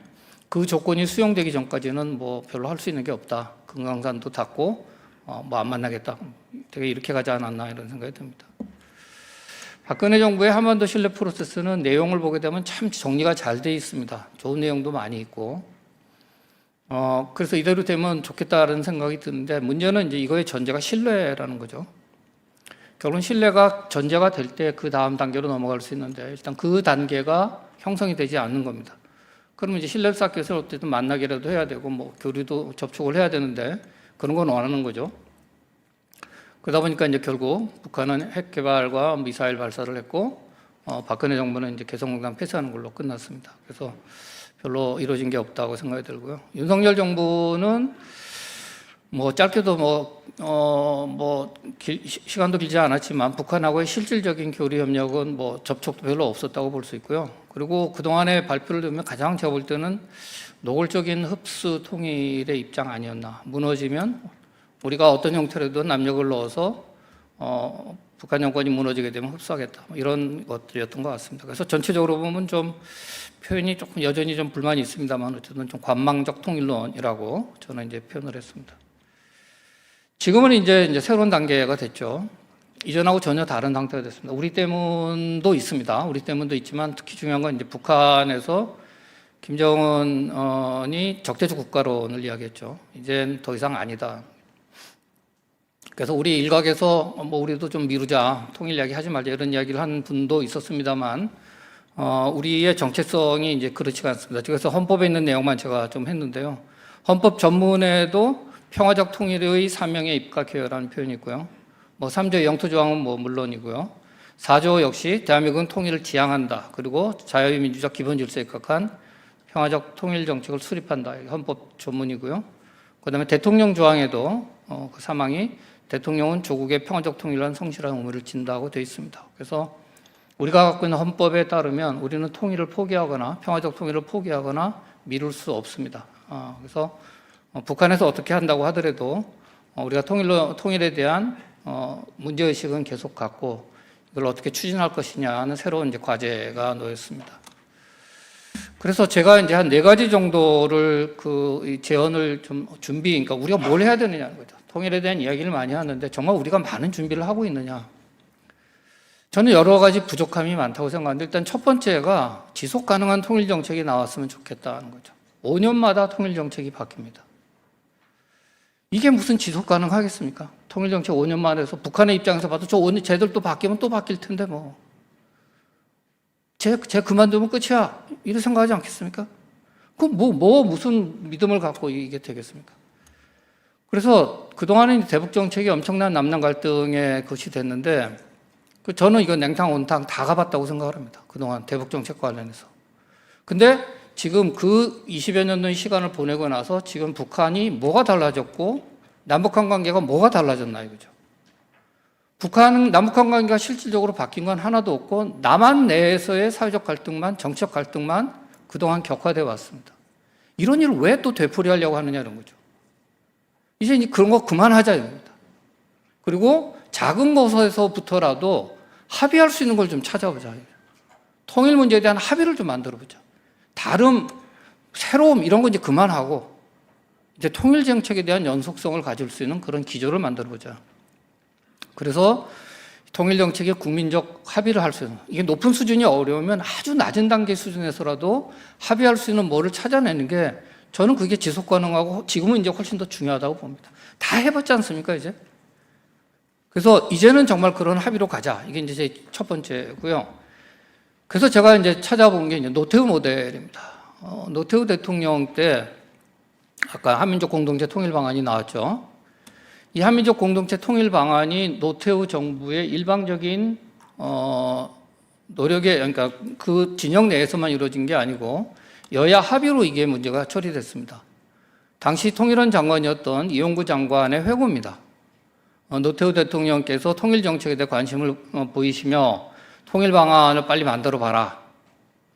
그 조건이 수용되기 전까지는 별로 할 수 있는 게 없다. 금강산도 닫고 안 만나겠다. 되게 이렇게 가지 않았나 이런 생각이 듭니다. 박근혜 정부의 한반도 신뢰 프로세스는 내용을 보게 되면 참 정리가 잘 돼 있습니다. 좋은 내용도 많이 있고 그래서 이대로 되면 좋겠다는 생각이 드는데 문제는 이제 이거의 전제가 신뢰라는 거죠. 결국은 신뢰가 전제가 될 때 그 다음 단계로 넘어갈 수 있는데 일단 그 단계가 형성이 되지 않는 겁니다. 그러면 이제 신뢰를 쌓기 위해서 어쨌든 만나기라도 해야 되고 뭐 교류도 접촉을 해야 되는데 그런 건 원하는 거죠. 그러다 보니까 이제 결국 북한은 핵 개발과 미사일 발사를 했고 박근혜 정부는 이제 개성공단 폐쇄하는 걸로 끝났습니다. 그래서 별로 이루어진 게 없다고 생각이 들고요. 윤석열 정부는 뭐 짧게도 시간도 길지 않았지만 북한하고의 실질적인 교류 협력은 뭐 접촉도 별로 없었다고 볼 수 있고요. 그리고 그동안의 발표를 들으면 가장 제가 볼 때는 노골적인 흡수 통일의 입장 아니었나. 무너지면 우리가 어떤 형태로든 압력을 넣어서 북한 정권이 무너지게 되면 흡수하겠다. 이런 것들이었던 것 같습니다. 그래서 전체적으로 보면 좀 표현이 조금 여전히 좀 불만이 있습니다만 어쨌든 좀 관망적 통일론이라고 저는 이제 표현을 했습니다. 지금은 이제 새로운 단계가 됐죠. 이전하고 전혀 다른 상태가 됐습니다. 우리 때문도 있습니다. 우리 때문도 있지만 특히 중요한 건 이제 북한에서 김정은이 적대적 국가론을 이야기했죠. 이젠 더 이상 아니다. 그래서 우리 일각에서 뭐 우리도 좀 미루자, 통일 이야기 하지 말자 이런 이야기를 한 분도 있었습니다만 우리의 정체성이 이제 그렇지가 않습니다. 그래서 헌법에 있는 내용만 제가 좀 했는데요. 헌법 전문에도 평화적 통일의 사명에 입각해요라는 표현이 있고요. 뭐 3조 영토 조항은 뭐 물론이고요. 4조 역시 대한민국은 통일을 지향한다. 그리고 자유민주적 기본 질서에 입각한 평화적 통일 정책을 수립한다. 헌법 전문이고요. 그다음에 대통령 조항에도 그 사망이 대통령은 조국의 평화적 통일을 한 성실한 의무를 진다고 되어 있습니다. 그래서 우리가 갖고 있는 헌법에 따르면 우리는 통일을 포기하거나 평화적 통일을 포기하거나 미룰 수 없습니다. 그래서 북한에서 어떻게 한다고 하더라도 우리가 통일에 대한 문제의식은 계속 갖고 이걸 어떻게 추진할 것이냐는 새로운 이제 과제가 놓였습니다. 그래서 제가 이제 한 4가지 정도를 그 제언을 좀 그러니까 우리가 뭘 해야 되느냐는 거죠. 통일에 대한 이야기를 많이 하는데 정말 우리가 많은 준비를 하고 있느냐. 저는 여러 가지 부족함이 많다고 생각하는데 일단 첫 번째가 지속 가능한 통일 정책이 나왔으면 좋겠다는 거죠. 5년마다 통일 정책이 바뀝니다. 이게 무슨 지속 가능하겠습니까? 통일 정책 5년 만에 해서 북한의 입장에서 봐도 쟤들 또 바뀌면 또 바뀔 텐데 뭐. 쟤 그만두면 끝이야. 이렇게 생각하지 않겠습니까? 그럼 무슨 믿음을 갖고 이게 되겠습니까? 그래서 그동안은 대북 정책이 엄청난 남남 갈등의 것이 됐는데 저는 이거 냉탕, 온탕 다 가봤다고 생각을 합니다. 그동안 대북 정책 관련해서. 근데 지금 그 20여 년의 시간을 보내고 나서 지금 북한이 뭐가 달라졌고 남북한 관계가 뭐가 달라졌나 이거죠. 남북한 관계가 실질적으로 바뀐 건 하나도 없고 남한 내에서의 사회적 갈등만, 정치적 갈등만 그동안 격화되어 왔습니다. 이런 일을 왜 또 되풀이하려고 하느냐 이런 거죠. 이제 그런 거 그만하자 이겁니다. 그리고 작은 것에서부터라도 합의할 수 있는 걸 좀 찾아보자. 통일 문제에 대한 합의를 좀 만들어보자. 다름, 새로움 이런 거 이제 그만하고 이제 통일 정책에 대한 연속성을 가질 수 있는 그런 기조를 만들어보자. 그래서 통일 정책에 국민적 합의를 할 수 있는 이게 높은 수준이 어려우면 아주 낮은 단계 수준에서라도 합의할 수 있는 뭐를 찾아내는 게 저는 그게 지속 가능하고 지금은 이제 훨씬 더 중요하다고 봅니다. 다 해봤지 않습니까 이제? 그래서 이제는 정말 그런 합의로 가자. 이게 이제 제 첫 번째고요. 그래서 제가 이제 찾아본 게 이제 노태우 모델입니다. 노태우 대통령 때 아까 한민족 공동체 통일 방안이 나왔죠. 이 한민족 공동체 통일 방안이 노태우 정부의 일방적인 노력에 그러니까 그 진영 내에서만 이루어진 게 아니고 여야 합의로 이게 문제가 처리됐습니다. 당시 통일원 장관이었던 이용구 장관의 회고입니다. 노태우 대통령께서 통일 정책에 대해 관심을 보이시며 통일 방안을 빨리 만들어 봐라.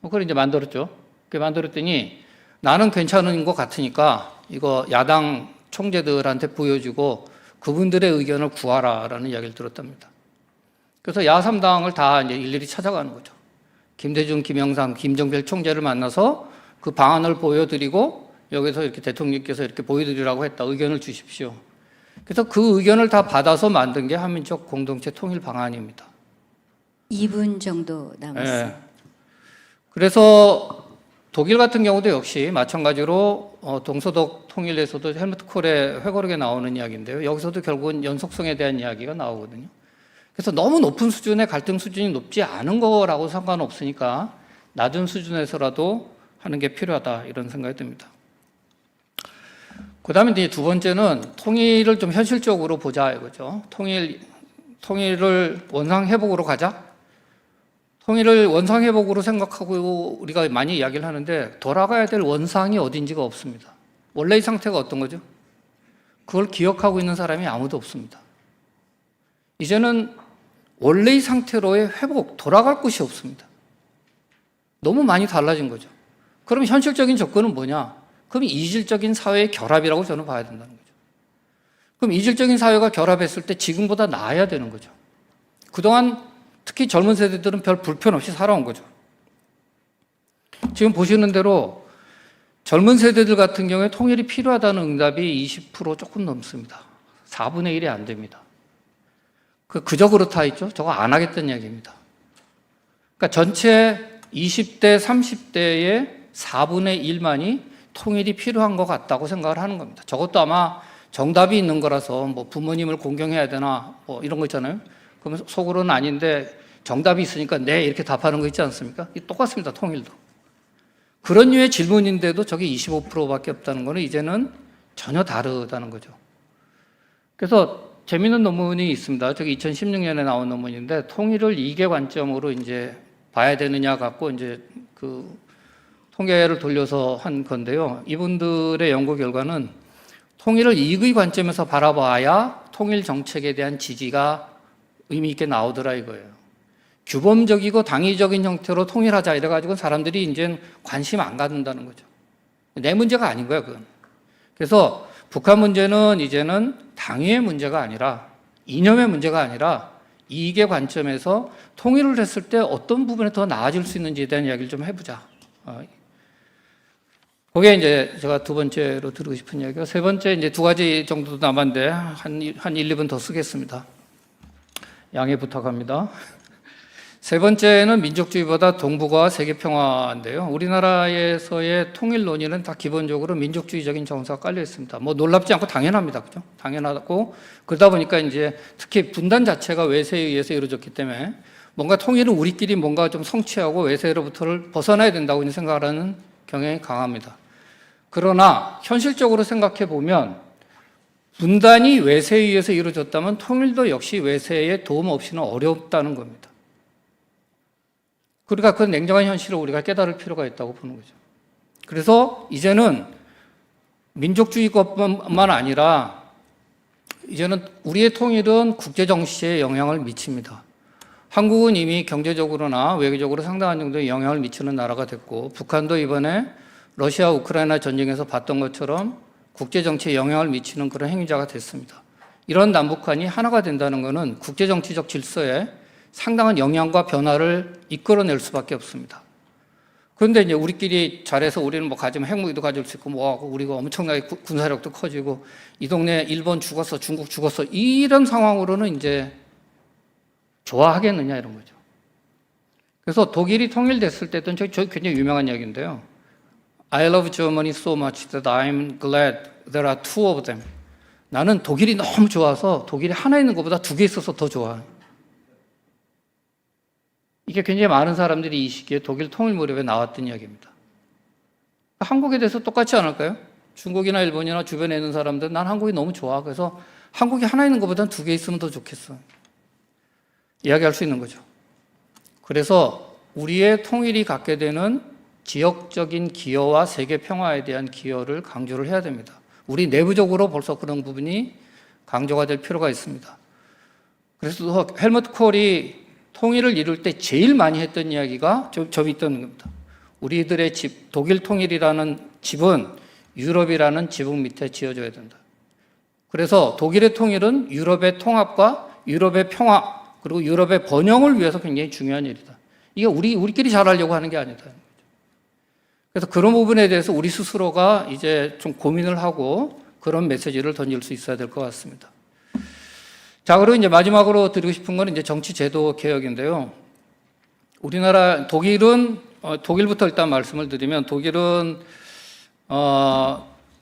그걸 이제 만들었죠. 그렇게 만들었더니 나는 괜찮은 것 같으니까 이거 야당 총재들한테 보여주고 그분들의 의견을 구하라라는 이야기를 들었답니다. 그래서 야3당을 다 이제 일일이 찾아가는 거죠. 김대중, 김영삼, 김정별 총재를 만나서 그 방안을 보여드리고 여기서 이렇게 대통령께서 이렇게 보여드리라고 했다. 의견을 주십시오. 그래서 그 의견을 다 받아서 만든 게 한민족 공동체 통일 방안입니다. 2분 정도 남았어요. 네. 그래서 독일 같은 경우도 역시 마찬가지로 동서독 통일에서도 헬무트 콜의 회고록에 나오는 이야기인데요. 여기서도 결국은 연속성에 대한 이야기가 나오거든요. 그래서 너무 높은 수준의 갈등 수준이 높지 않은 거라고 상관없으니까 낮은 수준에서라도 하는 게 필요하다 이런 생각이 듭니다. 그 다음에 이제 두 번째는 통일을 좀 현실적으로 보자 이거죠. 통일을 원상회복으로 가자. 통일을 원상회복으로 생각하고 우리가 많이 이야기를 하는데 돌아가야 될 원상이 어딘지가 없습니다. 원래의 상태가 어떤 거죠? 그걸 기억하고 있는 사람이 아무도 없습니다. 이제는 원래의 상태로의 회복, 돌아갈 곳이 없습니다. 너무 많이 달라진 거죠. 그럼 현실적인 접근은 뭐냐? 그럼 이질적인 사회의 결합이라고 저는 봐야 된다는 거죠. 그럼 이질적인 사회가 결합했을 때 지금보다 나아야 되는 거죠. 그동안 특히 젊은 세대들은 별 불편 없이 살아온 거죠. 지금 보시는 대로 젊은 세대들 같은 경우에 통일이 필요하다는 응답이 20% 조금 넘습니다. 4분의 1이 안 됩니다. 그저 그렇다 했죠? 저거 안 하겠다는 이야기입니다. 그러니까 전체 20대, 30대의 4분의 1만이 통일이 필요한 것 같다고 생각을 하는 겁니다. 저것도 아마 정답이 있는 거라서 뭐 부모님을 공경해야 되나 뭐 이런 거 있잖아요. 그러면 속으로는 아닌데 정답이 있으니까 네 이렇게 답하는 거 있지 않습니까? 똑같습니다. 통일도. 그런 류의 질문인데도 저게 25%밖에 없다는 거는 이제는 전혀 다르다는 거죠. 그래서 재미있는 논문이 있습니다. 저기 2016년에 나온 논문인데 통일을 이익의 관점으로 이제 봐야 되느냐 갖고 이제 그 통계를 돌려서 한 건데요. 이분들의 연구 결과는 통일을 이익의 관점에서 바라봐야 통일 정책에 대한 지지가 의미 있게 나오더라 이거예요. 규범적이고 당위적인 형태로 통일하자 이래가지고 사람들이 이제 관심 안 갖는다는 거죠. 내 문제가 아닌 거야, 그건. 그래서 북한 문제는 이제는 당위의 문제가 아니라 이념의 문제가 아니라 이익의 관점에서 통일을 했을 때 어떤 부분에 더 나아질 수 있는지에 대한 이야기를 좀 해보자. 그게 이제 제가 두 번째로 드리고 싶은 이야기가 세 번째 이제 두 가지 정도 남았는데 한 1, 2분 더 쓰겠습니다. 양해 부탁합니다. 세 번째는 민족주의보다 동북아와 세계평화인데요. 우리나라에서의 통일 논의는 다 기본적으로 민족주의적인 정서가 깔려 있습니다. 뭐 놀랍지 않고 당연합니다. 그죠? 당연하고 그러다 보니까 이제 특히 분단 자체가 외세에 의해서 이루어졌기 때문에 뭔가 통일은 우리끼리 뭔가 좀 성취하고 외세로부터를 벗어나야 된다고 생각하는 경향이 강합니다. 그러나 현실적으로 생각해 보면 분단이 외세에 의해서 이루어졌다면 통일도 역시 외세의 도움 없이는 어렵다는 겁니다. 그러니까 그 냉정한 현실을 우리가 깨달을 필요가 있다고 보는 거죠. 그래서 이제는 민족주의것만 아니라 이제는 우리의 통일은 국제 정치에 영향을 미칩니다. 한국은 이미 경제적으로나 외교적으로 상당한 정도의 영향을 미치는 나라가 됐고 북한도 이번에 러시아 우크라이나 전쟁에서 봤던 것처럼 국제 정치에 영향을 미치는 그런 행위자가 됐습니다. 이런 남북한이 하나가 된다는 것은 국제 정치적 질서에 상당한 영향과 변화를 이끌어낼 수밖에 없습니다. 그런데 이제 우리끼리 잘해서 우리는 뭐 가지면 핵무기도 가질 수 있고 뭐하고 우리가 엄청나게 군사력도 커지고 이 동네 일본 죽었어, 중국 죽었어 이런 상황으로는 이제 좋아하겠느냐 이런 거죠. 그래서 독일이 통일됐을 때도 저 굉장히 유명한 이야기인데요. I love Germany so much that I'm glad there are two of them. 나는 독일이 너무 좋아서 독일이 하나 있는 것보다 두 개 있어서 더 좋아. 이게 굉장히 많은 사람들이 이 시기에 독일 통일 무렵에 나왔던 이야기입니다. 한국에 대해서 똑같지 않을까요? 중국이나 일본이나 주변에 있는 사람들은 난 한국이 너무 좋아. 그래서 한국이 하나 있는 것보다 두 개 있으면 더 좋겠어. 이야기할 수 있는 거죠. 그래서 우리의 통일이 갖게 되는 지역적인 기여와 세계 평화에 대한 기여를 강조를 해야 됩니다. 우리 내부적으로 벌써 그런 부분이 강조가 될 필요가 있습니다. 그래서 헬무트 콜이 통일을 이룰 때 제일 많이 했던 이야기가 좀 있던 겁니다. 우리들의 집, 독일 통일이라는 집은 유럽이라는 지붕 밑에 지어져야 된다. 그래서 독일의 통일은 유럽의 통합과 유럽의 평화 그리고 유럽의 번영을 위해서 굉장히 중요한 일이다. 이게 우리끼리 잘하려고 하는 게 아니다. 그래서 그런 부분에 대해서 우리 스스로가 이제 좀 고민을 하고 그런 메시지를 던질 수 있어야 될 것 같습니다. 자, 그리고 이제 마지막으로 드리고 싶은 건 이제 정치 제도 개혁인데요. 독일은 독일부터 일단 말씀을 드리면 독일은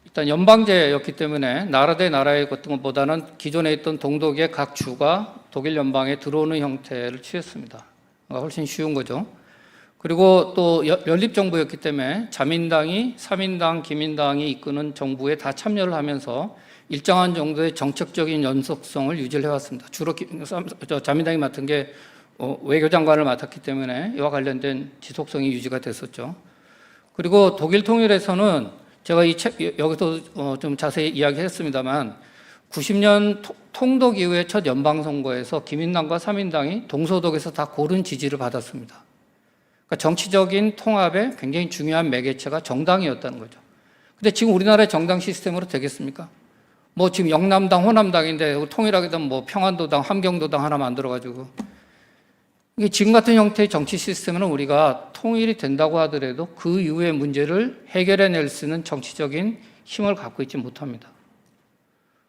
일단 연방제였기 때문에 나라 대 나라의 것보다는 기존에 있던 동독의 각 주가 독일 연방에 들어오는 형태를 취했습니다. 훨씬 쉬운 거죠. 그리고 또 연립정부였기 때문에 자민당이 사민당, 기민당이 이끄는 정부에 다 참여를 하면서 일정한 정도의 정책적인 연속성을 유지를 해왔습니다. 주로 자민당이 맡은 게 외교장관을 맡았기 때문에 이와 관련된 지속성이 유지가 됐었죠. 그리고 독일 통일에서는 제가 이 책 여기서 좀 자세히 이야기했습니다만 90년 통독 이후의 첫 연방선거에서 기민당과 사민당이 동서독에서 다 고른 지지를 받았습니다. 그러니까 정치적인 통합에 굉장히 중요한 매개체가 정당이었다는 거죠. 근데 지금 우리나라의 정당 시스템으로 되겠습니까? 뭐 지금 영남당, 호남당인데 통일하게 되면 뭐 평안도당, 함경도당 하나 만들어가지고 이게 지금 같은 형태의 정치 시스템은 우리가 통일이 된다고 하더라도 그 이후의 문제를 해결해낼 수 있는 정치적인 힘을 갖고 있지 못합니다.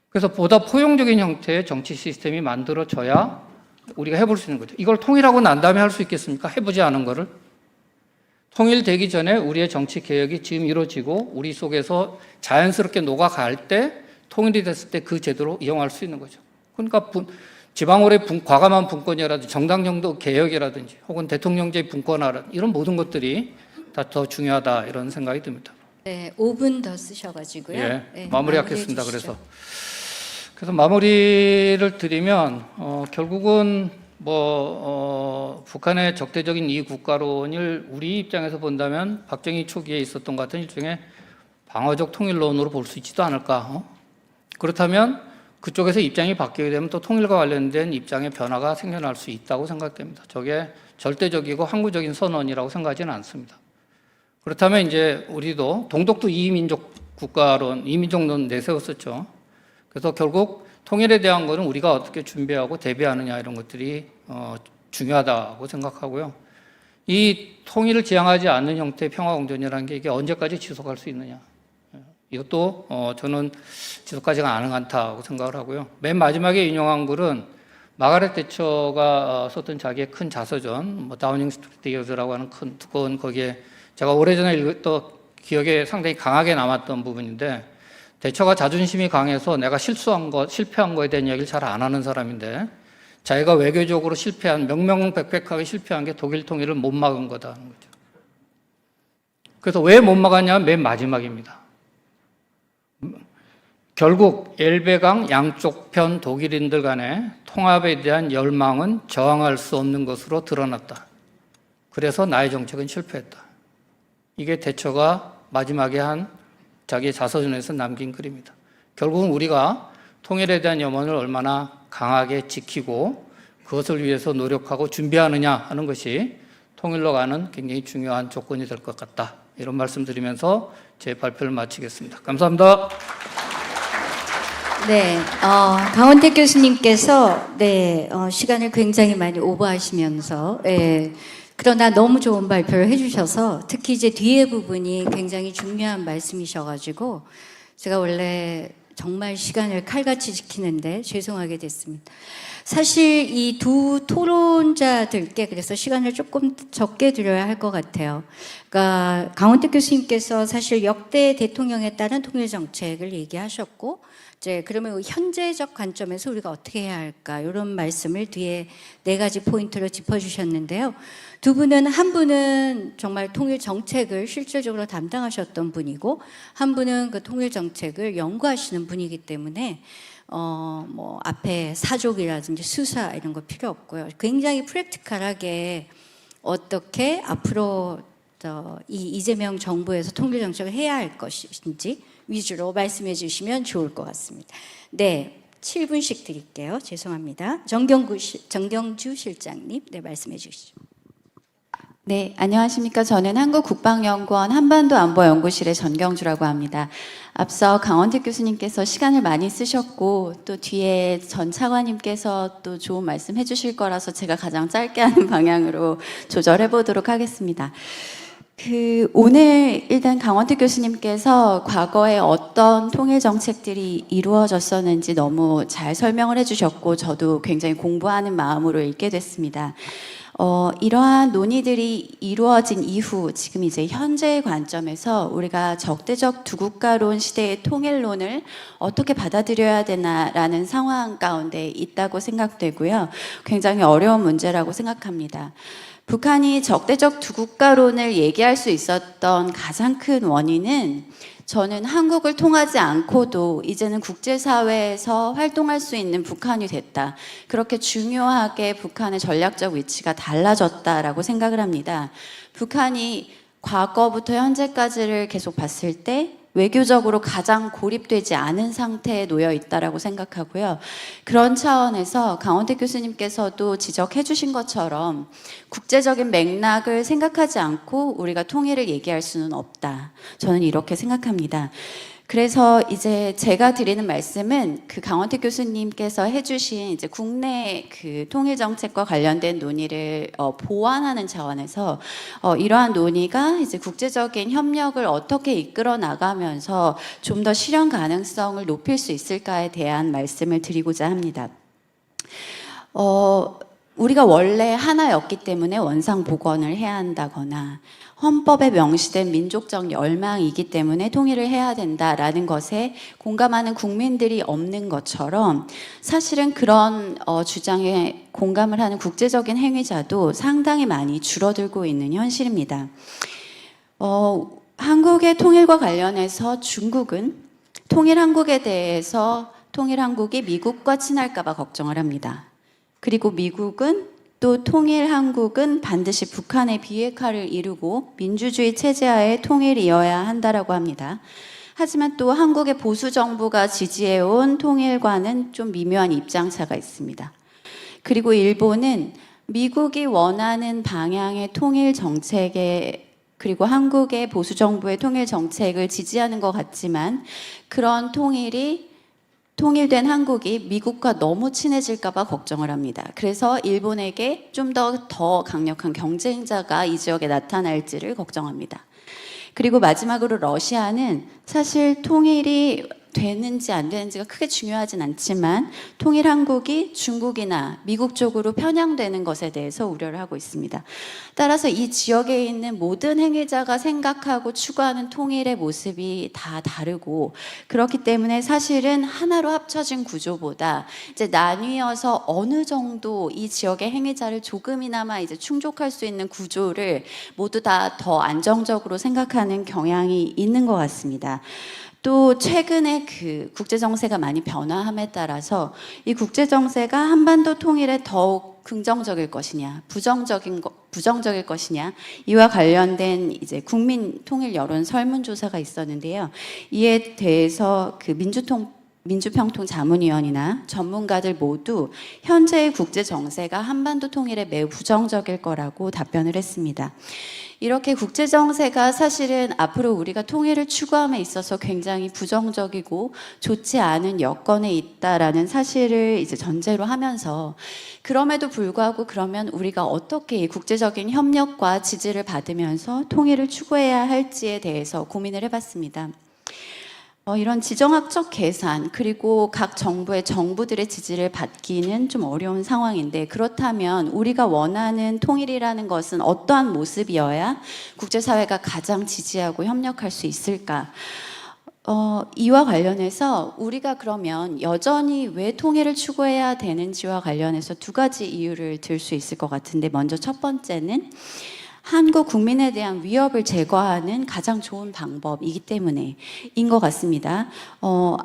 그래서 보다 포용적인 형태의 정치 시스템이 만들어져야 우리가 해볼 수 있는 거죠. 이걸 통일하고 난 다음에 할 수 있겠습니까? 해보지 않은 거를. 통일되기 전에 우리의 정치 개혁이 지금 이루어지고 우리 속에서 자연스럽게 녹아갈 때 통일이 됐을 때 그 제도로 이용할 수 있는 거죠. 그러니까 지방의회 과감한 분권이라든지 정당 정도 개혁이라든지 혹은 대통령제 분권화라든지 이런 모든 것들이 다 더 중요하다 이런 생각이 듭니다. 네, 5분 더 쓰셔가지고요. 예, 네, 마무리하겠습니다. 마무리해 주시죠. 그래서 마무리를 드리면 결국은 북한의 적대적인 이 국가론을 우리 입장에서 본다면 박정희 초기에 있었던 것 같은 일종의 방어적 통일론으로 볼 수 있지도 않을까. 그렇다면 그쪽에서 입장이 바뀌게 되면 또 통일과 관련된 입장의 변화가 생겨날 수 있다고 생각됩니다. 저게 절대적이고 항구적인 선언이라고 생각하지는 않습니다. 그렇다면 이제 우리도 동독도 이민족 국가론, 이민족론 내세웠었죠. 그래서 결국 통일에 대한 거는 우리가 어떻게 준비하고 대비하느냐 이런 것들이 중요하다고 생각하고요. 이 통일을 지향하지 않는 형태의 평화공존이라는 게 이게 언제까지 지속할 수 있느냐. 이것도 저는 지속하지가 않다고 생각을 하고요. 맨 마지막에 인용한 글은 마가렛 대처가 썼던 자기의 큰 자서전, 다우닝 스트리트 이어즈라고 하는 큰 두꺼운 거기에 제가 오래전에 읽었던 기억에 상당히 강하게 남았던 부분인데 대처가 자존심이 강해서 내가 실패한 거에 대한 이야기를 잘 안 하는 사람인데 자기가 외교적으로 명명백백하게 실패한 게 독일 통일을 못 막은 거다는 거죠. 그래서 왜 못 막았냐면 맨 마지막입니다. 결국 엘베강 양쪽 편 독일인들 간의 통합에 대한 열망은 저항할 수 없는 것으로 드러났다. 그래서 나의 정책은 실패했다. 이게 대처가 마지막에 한 자기의 자서전에서 남긴 글입니다. 결국은 우리가 통일에 대한 염원을 얼마나 강하게 지키고 그것을 위해서 노력하고 준비하느냐 하는 것이 통일로 가는 굉장히 중요한 조건이 될 것 같다. 이런 말씀 드리면서 제 발표를 마치겠습니다. 감사합니다. 네, 강원택 교수님께서 시간을 굉장히 많이 오버하시면서 그러나 너무 좋은 발표를 해주셔서 특히 이제 뒤에 부분이 굉장히 중요한 말씀이셔가지고 제가 원래 정말 시간을 칼같이 지키는데 죄송하게 됐습니다. 사실 이 두 토론자들께 그래서 시간을 조금 적게 드려야 할 것 같아요. 그러니까 강원택 교수님께서 사실 역대 대통령에 따른 통일 정책을 얘기하셨고 이제 그러면 현재적 관점에서 우리가 어떻게 해야 할까 이런 말씀을 뒤에 4가지 포인트로 짚어주셨는데요. 두 분은 한 분은 정말 통일 정책을 실질적으로 담당하셨던 분이고 한 분은 그 통일 정책을 연구하시는 분이기 때문에 앞에 사족이라든지 수사 이런 거 필요 없고요. 굉장히 프랙티컬하게 어떻게 앞으로 이 이재명 정부에서 통일 정책을 해야 할 것인지 위주로 말씀해 주시면 좋을 것 같습니다. 네, 7분씩 드릴게요. 죄송합니다. 정경주 실장님, 네, 말씀해 주시죠. 네, 안녕하십니까. 저는 한국국방연구원 한반도안보연구실의 전경주라고 합니다. 앞서 강원택 교수님께서 시간을 많이 쓰셨고 또 뒤에 전 차관님께서 또 좋은 말씀 해주실 거라서 제가 가장 짧게 하는 방향으로 조절해 보도록 하겠습니다. 오늘 일단 강원택 교수님께서 과거에 어떤 통일 정책들이 이루어졌었는지 너무 잘 설명을 해주셨고, 저도 굉장히 공부하는 마음으로 읽게 됐습니다. 이러한 논의들이 이루어진 이후 지금 이제 현재의 관점에서 우리가 적대적 두국가론 시대의 통일론을 어떻게 받아들여야 되나라는 상황 가운데 있다고 생각되고요. 굉장히 어려운 문제라고 생각합니다. 북한이 적대적 두국가론을 얘기할 수 있었던 가장 큰 원인은 저는 한국을 통하지 않고도 이제는 국제사회에서 활동할 수 있는 북한이 됐다. 그렇게 중요하게 북한의 전략적 위치가 달라졌다라고 생각을 합니다. 북한이 과거부터 현재까지를 계속 봤을 때 외교적으로 가장 고립되지 않은 상태에 놓여 있다라고 생각하고요. 그런 차원에서 강원택 교수님께서도 지적해 주신 것처럼 국제적인 맥락을 생각하지 않고 우리가 통일을 얘기할 수는 없다. 저는 이렇게 생각합니다. 그래서 이제 제가 드리는 말씀은 그 강원택 교수님께서 해주신 이제 국내 그 통일 정책과 관련된 논의를 보완하는 차원에서 이러한 논의가 이제 국제적인 협력을 어떻게 이끌어 나가면서 좀 더 실현 가능성을 높일 수 있을까에 대한 말씀을 드리고자 합니다. 우리가 원래 하나였기 때문에 원상 복원을 해야 한다거나 헌법에 명시된 민족적 열망이기 때문에 통일을 해야 된다라는 것에 공감하는 국민들이 없는 것처럼 사실은 그런 주장에 공감을 하는 국제적인 행위자도 상당히 많이 줄어들고 있는 현실입니다. 한국의 통일과 관련해서 중국은 통일 한국에 대해서 통일 한국이 미국과 친할까 봐 걱정을 합니다. 그리고 미국은 또 통일 한국은 반드시 북한의 비핵화를 이루고 민주주의 체제하에 통일이어야 한다라고 합니다. 하지만 또 한국의 보수 정부가 지지해온 통일과는 좀 미묘한 입장차가 있습니다. 그리고 일본은 미국이 원하는 방향의 통일 정책에 그리고 한국의 보수 정부의 통일 정책을 지지하는 것 같지만 그런 통일된 한국이 미국과 너무 친해질까 봐 걱정을 합니다. 그래서 일본에게 좀 더 강력한 경쟁자가 이 지역에 나타날지를 걱정합니다. 그리고 마지막으로 러시아는 사실 통일이 되는지 안 되는지가 크게 중요하진 않지만 통일 한국이 중국이나 미국 쪽으로 편향되는 것에 대해서 우려를 하고 있습니다. 따라서 이 지역에 있는 모든 행위자가 생각하고 추구하는 통일의 모습이 다 다르고 그렇기 때문에 사실은 하나로 합쳐진 구조보다 이제 나뉘어서 어느 정도 이 지역의 행위자를 조금이나마 이제 충족할 수 있는 구조를 모두 다 더 안정적으로 생각하는 경향이 있는 것 같습니다. 또 최근에 그 국제정세가 많이 변화함에 따라서 이 국제정세가 한반도 통일에 더욱 긍정적일 것이냐, 부정적일 것이냐, 이와 관련된 이제 국민 통일 여론 설문조사가 있었는데요. 이에 대해서 그 민주평통 자문위원이나 전문가들 모두 현재의 국제정세가 한반도 통일에 매우 부정적일 거라고 답변을 했습니다. 이렇게 국제정세가 사실은 앞으로 우리가 통일을 추구함에 있어서 굉장히 부정적이고 좋지 않은 여건에 있다라는 사실을 이제 전제로 하면서 그럼에도 불구하고 그러면 우리가 어떻게 이 국제적인 협력과 지지를 받으면서 통일을 추구해야 할지에 대해서 고민을 해봤습니다. 이런 지정학적 계산 그리고 각 정부들의 지지를 받기는 좀 어려운 상황인데 그렇다면 우리가 원하는 통일이라는 것은 어떠한 모습이어야 국제사회가 가장 지지하고 협력할 수 있을까? 이와 관련해서 우리가 그러면 여전히 왜 통일을 추구해야 되는지와 관련해서 두 가지 이유를 들 수 있을 것 같은데 먼저 첫 번째는 한국 국민에 대한 위협을 제거하는 가장 좋은 방법이기 때문에인 것 같습니다.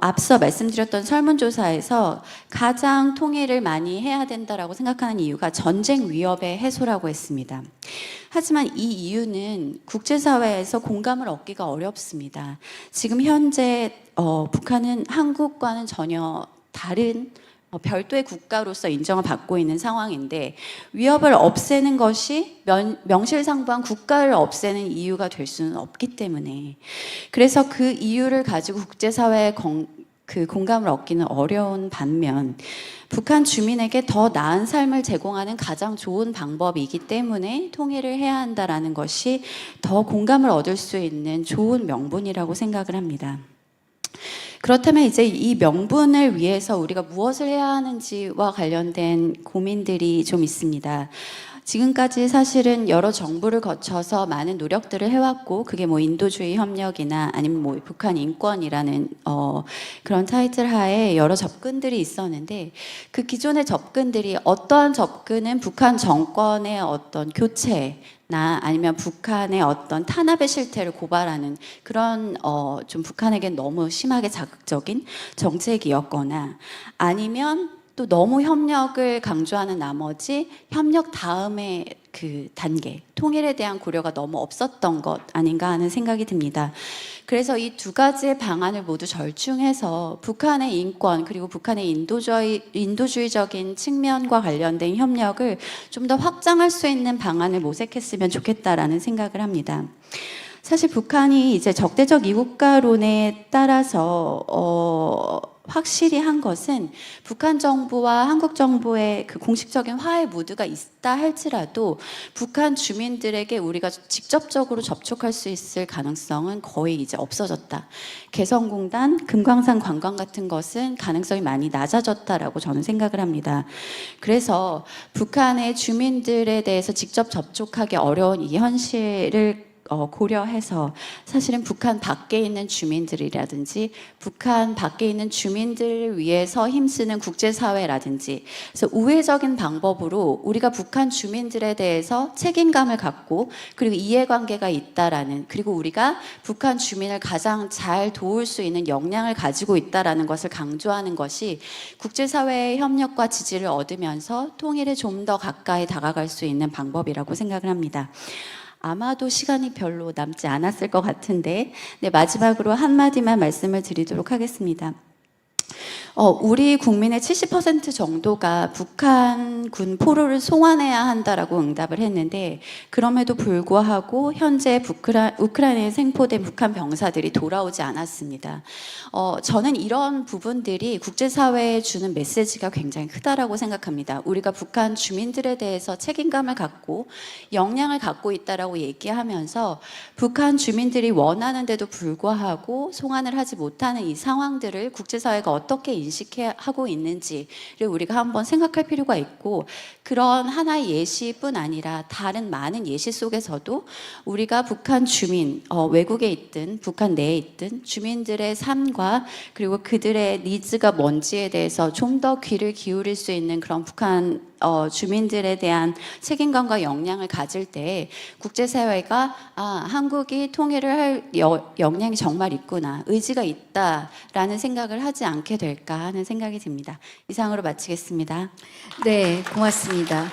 앞서 말씀드렸던 설문조사에서 가장 통일을 많이 해야 된다라고 생각하는 이유가 전쟁 위협의 해소라고 했습니다. 하지만 이 이유는 국제사회에서 공감을 얻기가 어렵습니다. 지금 현재 북한은 한국과는 전혀 다른 별도의 국가로서 인정을 받고 있는 상황인데 위협을 없애는 것이 명실상부한 국가를 없애는 이유가 될 수는 없기 때문에 그래서 그 이유를 가지고 국제사회에 그 공감을 얻기는 어려운 반면 북한 주민에게 더 나은 삶을 제공하는 가장 좋은 방법이기 때문에 통일을 해야 한다라는 것이 더 공감을 얻을 수 있는 좋은 명분이라고 생각을 합니다. 그렇다면 이제 이 명분을 위해서 우리가 무엇을 해야 하는지와 관련된 고민들이 좀 있습니다. 지금까지 사실은 여러 정부를 거쳐서 많은 노력들을 해왔고, 그게 뭐 인도주의 협력이나 아니면 뭐 북한 인권이라는 그런 타이틀 하에 여러 접근들이 있었는데, 그 기존의 접근들이 어떠한 접근은 북한 정권의 어떤 교체나 아니면 북한의 어떤 탄압의 실태를 고발하는 그런 좀 북한에겐 너무 심하게 자극적인 정책이었거나, 아니면 또 너무 협력을 강조하는 나머지 협력 다음에 그 단계, 통일에 대한 고려가 너무 없었던 것 아닌가 하는 생각이 듭니다. 그래서 이 두 가지의 방안을 모두 절충해서 북한의 인권 그리고 북한의 인도주의적인 측면과 관련된 협력을 좀 더 확장할 수 있는 방안을 모색했으면 좋겠다라는 생각을 합니다. 사실 북한이 이제 적대적 이국가론에 따라서 확실히 한 것은 북한 정부와 한국 정부의 그 공식적인 화해 무드가 있다 할지라도 북한 주민들에게 우리가 직접적으로 접촉할 수 있을 가능성은 거의 이제 없어졌다. 개성공단, 금강산 관광 같은 것은 가능성이 많이 낮아졌다라고 저는 생각을 합니다. 그래서 북한의 주민들에 대해서 직접 접촉하기 어려운 이 현실을 고려해서 사실은 북한 밖에 있는 주민들이라든지 북한 밖에 있는 주민들을 위해서 힘쓰는 국제사회라든지, 그래서 우회적인 방법으로 우리가 북한 주민들에 대해서 책임감을 갖고 그리고 이해관계가 있다라는, 그리고 우리가 북한 주민을 가장 잘 도울 수 있는 역량을 가지고 있다라는 것을 강조하는 것이 국제사회의 협력과 지지를 얻으면서 통일에 좀 더 가까이 다가갈 수 있는 방법이라고 생각을 합니다. 아마도 시간이 별로 남지 않았을 것 같은데, 네, 마지막으로 한마디만 말씀을 드리도록 하겠습니다. 우리 국민의 70% 정도가 북한군 포로를 송환해야 한다라고 응답을 했는데, 그럼에도 불구하고 현재 우크라이나에 생포된 북한 병사들이 돌아오지 않았습니다. 저는 이런 부분들이 국제사회에 주는 메시지가 굉장히 크다라고 생각합니다. 우리가 북한 주민들에 대해서 책임감을 갖고 역량을 갖고 있다라고 얘기하면서 북한 주민들이 원하는데도 불구하고 송환을 하지 못하는 이 상황들을 국제사회가 어떻게 인식하고 있는지를 우리가 한번 생각할 필요가 있고, 그런 하나의 예시뿐 아니라 다른 많은 예시 속에서도 우리가 북한 주민, 외국에 있든 북한 내에 있든 주민들의 삶과 그리고 그들의 니즈가 뭔지에 대해서 좀 더 귀를 기울일 수 있는 그런 북한 주민들에 대한 책임감과 역량을 가질 때 국제사회가 한국이 통일을 할 역량이 정말 있구나, 의지가 있다라는 생각을 하지 않게 될까 하는 생각이 듭니다. 이상으로 마치겠습니다. 네, 고맙습니다.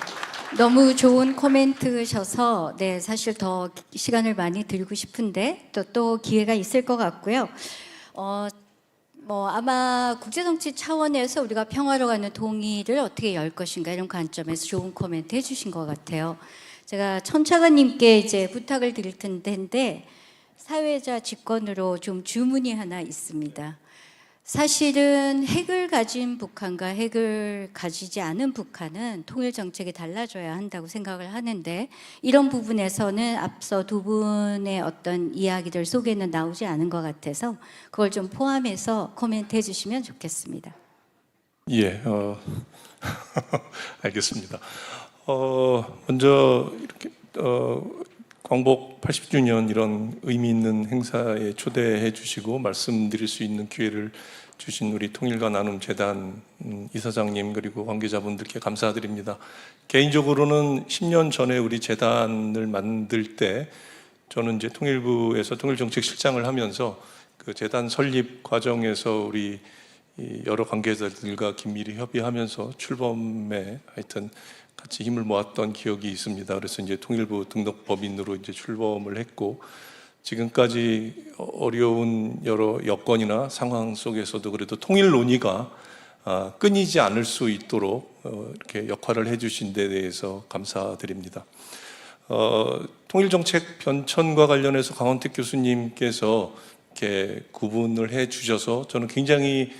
너무 좋은 코멘트셔서 네, 사실 더 시간을 많이 드리고 싶은데 또 기회가 있을 것 같고요. 아마 국제정치 차원에서 우리가 평화로 가는 통일을 어떻게 열 것인가 이런 관점에서 좋은 코멘트 해주신 것 같아요. 제가 천차관님께 이제 부탁을 드릴 텐데 사회자 직권으로 좀 주문이 하나 있습니다. 사실은 핵을 가진 북한과 핵을 가지지 않은 북한은 통일 정책이 달라져야 한다고 생각을 하는데, 이런 부분에서는 앞서 두 분의 어떤 이야기들 속에는 나오지 않은 것 같아서 그걸 좀 포함해서 코멘트 해주시면 좋겠습니다. 예, 알겠습니다. 먼저 이렇게 광복 80주년 이런 의미 있는 행사에 초대해 주시고 말씀드릴 수 있는 기회를 주신 우리 통일과 나눔 재단 이사장님 그리고 관계자분들께 감사드립니다. 개인적으로는 10년 전에 우리 재단을 만들 때 저는 이제 통일부에서 통일정책실장을 하면서 그 재단 설립 과정에서 우리 여러 관계자들과 긴밀히 협의하면서 출범에 하여튼 같이 힘을 모았던 기억이 있습니다. 그래서 이제 통일부 등록법인으로 이제 출범을 했고, 지금까지 어려운 여러 여건이나 상황 속에서도 그래도 통일 논의가 끊이지 않을 수 있도록 이렇게 역할을 해주신 데 대해서 감사드립니다. 통일정책 변천과 관련해서 강원택 교수님께서 이렇게 구분을 해 주셔서 저는 굉장히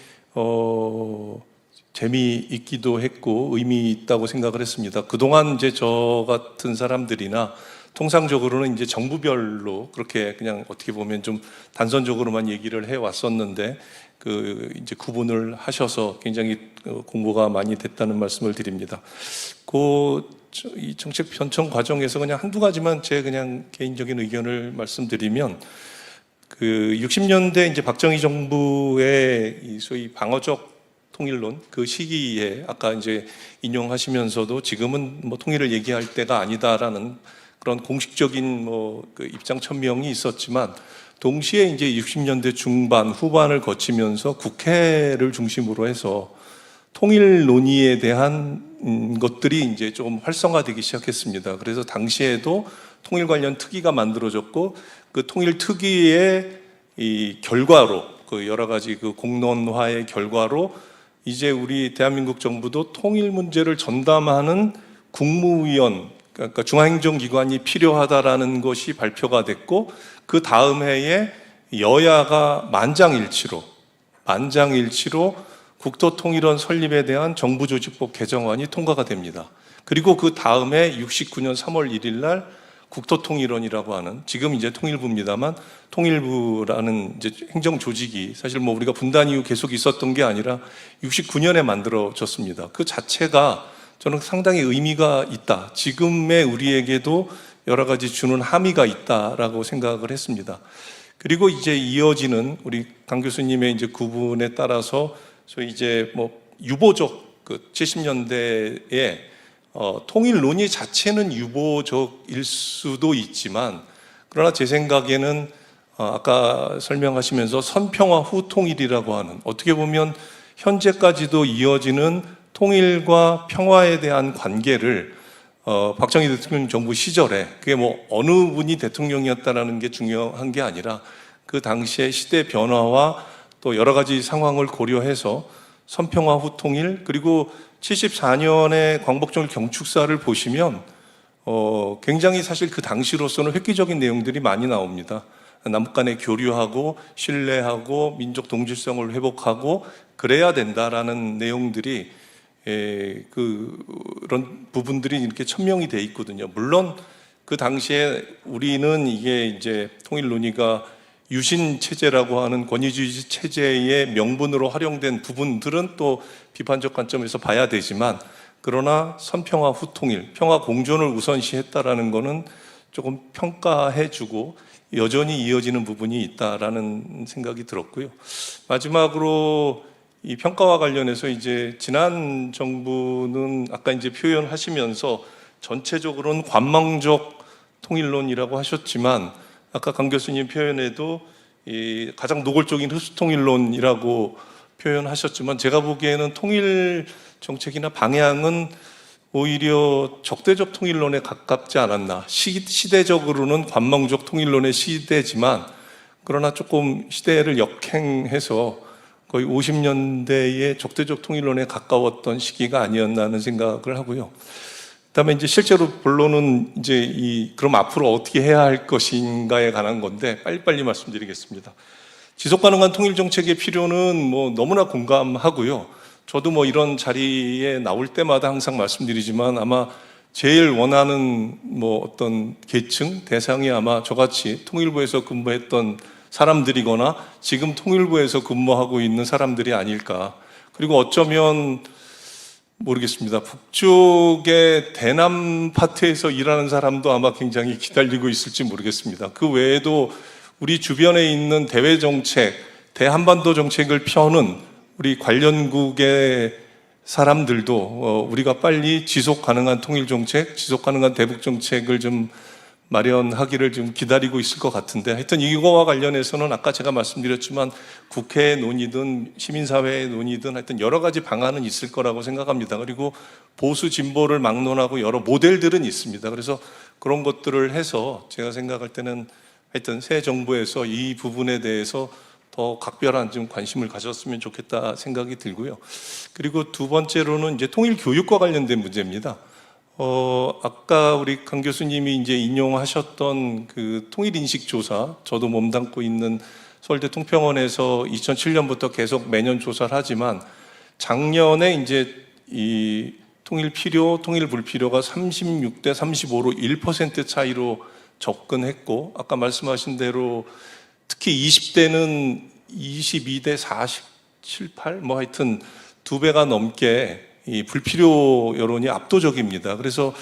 재미있기도 했고 의미 있다고 생각을 했습니다. 그동안 이제 저 같은 사람들이나 통상적으로는 이제 정부별로 그렇게 그냥 어떻게 보면 좀 단선적으로만 얘기를 해 왔었는데 그 이제 구분을 하셔서 굉장히 공부가 많이 됐다는 말씀을 드립니다. 이 정책 편청 과정에서 그냥 한두 가지만 제 그냥 개인적인 의견을 말씀드리면 그 60년대 이제 박정희 정부의 이 소위 방어적 통일론 그 시기에 아까 이제 인용하시면서도 지금은 뭐 통일을 얘기할 때가 아니다라는 그런 공식적인 그 입장 천명이 있었지만 동시에 이제 60년대 중반 후반을 거치면서 국회를 중심으로 해서 통일 논의에 대한 것들이 이제 좀 활성화되기 시작했습니다. 그래서 당시에도 통일 관련 특위가 만들어졌고 그 통일 특위의 이 결과로 그 여러 가지 그 공론화의 결과로 이제 우리 대한민국 정부도 통일 문제를 전담하는 국무위원 그러니까 중앙행정기관이 필요하다라는 것이 발표가 됐고 그 다음 해에 여야가 만장일치로 국토통일원 설립에 대한 정부조직법 개정안이 통과가 됩니다. 그리고 그 다음에 69년 3월 1일 날 국토통일원이라고 하는 지금 이제 통일부입니다만 통일부라는 이제 행정조직이 사실 뭐 우리가 분단 이후 계속 있었던 게 아니라 69년에 만들어졌습니다. 그 자체가 저는 상당히 의미가 있다. 지금의 우리에게도 여러 가지 주는 함의가 있다라고 생각을 했습니다. 그리고 이제 이어지는 우리 강 교수님의 이제 구분에 따라서 소위 이제 뭐 유보적 그 70년대에 통일 논의 자체는 유보적일 수도 있지만 그러나 제 생각에는 아까 설명하시면서 선평화 후 통일이라고 하는 어떻게 보면 현재까지도 이어지는 통일과 평화에 대한 관계를 박정희 대통령 정부 시절에 그게 뭐 어느 분이 대통령이었다라는 게 중요한 게 아니라 그 당시의 시대 변화와 또 여러 가지 상황을 고려해서 선평화 후 통일 그리고 74년의 광복절 경축사를 보시면 굉장히 사실 그 당시로서는 획기적인 내용들이 많이 나옵니다. 남북 간에 교류하고 신뢰하고 민족 동질성을 회복하고 그래야 된다라는 내용들이 그런 부분들이 이렇게 천명이 돼 있거든요. 물론 그 당시에 우리는 이게 이제 통일 논의가 유신 체제라고 하는 권위주의 체제의 명분으로 활용된 부분들은 또 비판적 관점에서 봐야 되지만 그러나 선평화 후 통일, 평화 공존을 우선시했다라는 거는 조금 평가해주고 여전히 이어지는 부분이 있다라는 생각이 들었고요. 마지막으로 이 평가와 관련해서 이제 지난 정부는 아까 이제 표현하시면서 전체적으로는 관망적 통일론이라고 하셨지만 아까 강 교수님 표현에도 이 가장 노골적인 흡수통일론이라고 표현하셨지만 제가 보기에는 통일 정책이나 방향은 오히려 적대적 통일론에 가깝지 않았나. 시대적으로는 관망적 통일론의 시대지만 그러나 조금 시대를 역행해서 거의 50년대의 적대적 통일론에 가까웠던 시기가 아니었나 하는 생각을 하고요. 그다음에 이제 실제로 본론은 이제 그럼 앞으로 어떻게 해야 할 것인가에 관한 건데 빨리빨리 말씀드리겠습니다. 지속 가능한 통일 정책의 필요는 뭐 너무나 공감하고요. 저도 뭐 이런 자리에 나올 때마다 항상 말씀드리지만 아마 제일 원하는 뭐 어떤 계층 대상이 아마 저같이 통일부에서 근무했던 사람들이거나 지금 통일부에서 근무하고 있는 사람들이 아닐까. 그리고 어쩌면 모르겠습니다. 북쪽의 대남 파트에서 일하는 사람도 아마 굉장히 기다리고 있을지 모르겠습니다. 그 외에도 우리 주변에 있는 대외 정책, 대한반도 정책을 펴는 우리 관련국의 사람들도 우리가 빨리 지속 가능한 통일 정책, 지속 가능한 대북 정책을 좀 마련하기를 좀 기다리고 있을 것 같은데 하여튼 이거와 관련해서는 아까 제가 말씀드렸지만 국회 논의든 시민사회 논의든 하여튼 여러 가지 방안은 있을 거라고 생각합니다. 그리고 보수 진보를 막론하고 여러 모델들은 있습니다. 그래서 그런 것들을 해서 제가 생각할 때는 하여튼 새 정부에서 이 부분에 대해서 더 각별한 좀 관심을 가졌으면 좋겠다 생각이 들고요. 그리고 두 번째로는 이제 통일 교육과 관련된 문제입니다. 아까 우리 강 교수님이 이제 인용하셨던 그 통일인식 조사, 저도 몸담고 있는 서울대 통평원에서 2007년부터 계속 매년 조사를 하지만 작년에 이제 이 통일 필요, 통일 불필요가 36대 35로 1% 차이로 접근했고 아까 말씀하신 대로 특히 20대는 22대 47, 8 뭐 하여튼 2배가 넘게 이 불필요 여론이 압도적입니다. 그래서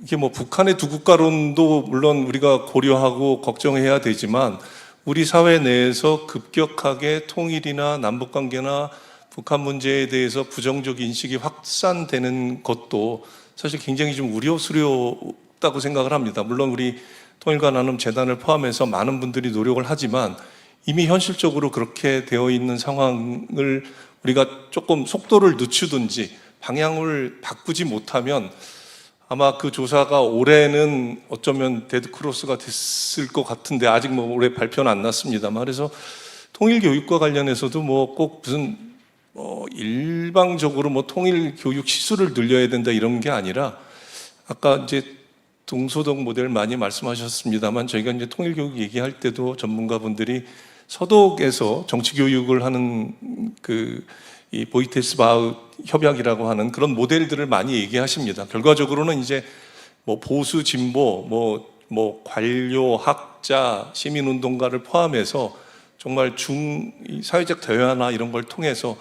이게 뭐 북한의 두 국가론도 물론 우리가 고려하고 걱정해야 되지만 우리 사회 내에서 급격하게 통일이나 남북 관계나 북한 문제에 대해서 부정적 인식이 확산되는 것도 사실 굉장히 좀 우려스럽다고 생각을 합니다. 물론 우리 통일과 나눔 재단을 포함해서 많은 분들이 노력을 하지만 이미 현실적으로 그렇게 되어 있는 상황을 우리가 조금 속도를 늦추든지 방향을 바꾸지 못하면 아마 그 조사가 올해는 어쩌면 데드크로스가 됐을 것 같은데 아직 뭐 올해 발표는 안 났습니다만 그래서 통일 교육과 관련해서도 뭐 꼭 무슨 일방적으로 뭐 통일 교육 시수를 늘려야 된다 이런 게 아니라 아까 이제 동소동 모델 많이 말씀하셨습니다만 저희가 이제 통일 교육 얘기할 때도 전문가분들이 서독에서 정치 교육을 하는 이 보이테스바흐 협약이라고 하는 그런 모델들을 많이 얘기하십니다. 결과적으로는 이제 뭐 보수 진보 뭐 관료 학자 시민운동가를 포함해서 정말 사회적 대화나 이런 걸 통해서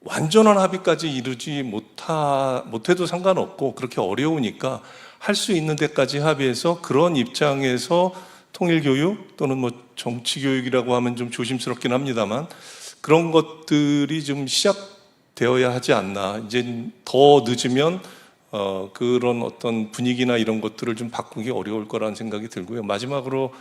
완전한 합의까지 이루지 못해도 상관없고 그렇게 어려우니까 할 수 있는 데까지 합의해서 그런 입장에서 통일교육 또는 뭐 정치교육이라고 하면 좀 조심스럽긴 합니다만 그런 것들이 좀 시작되어야 하지 않나. 이제 더 늦으면 그런 어떤 분위기나 이런 것들을 좀 바꾸기 어려울 거라는 생각이 들고요. 마지막으로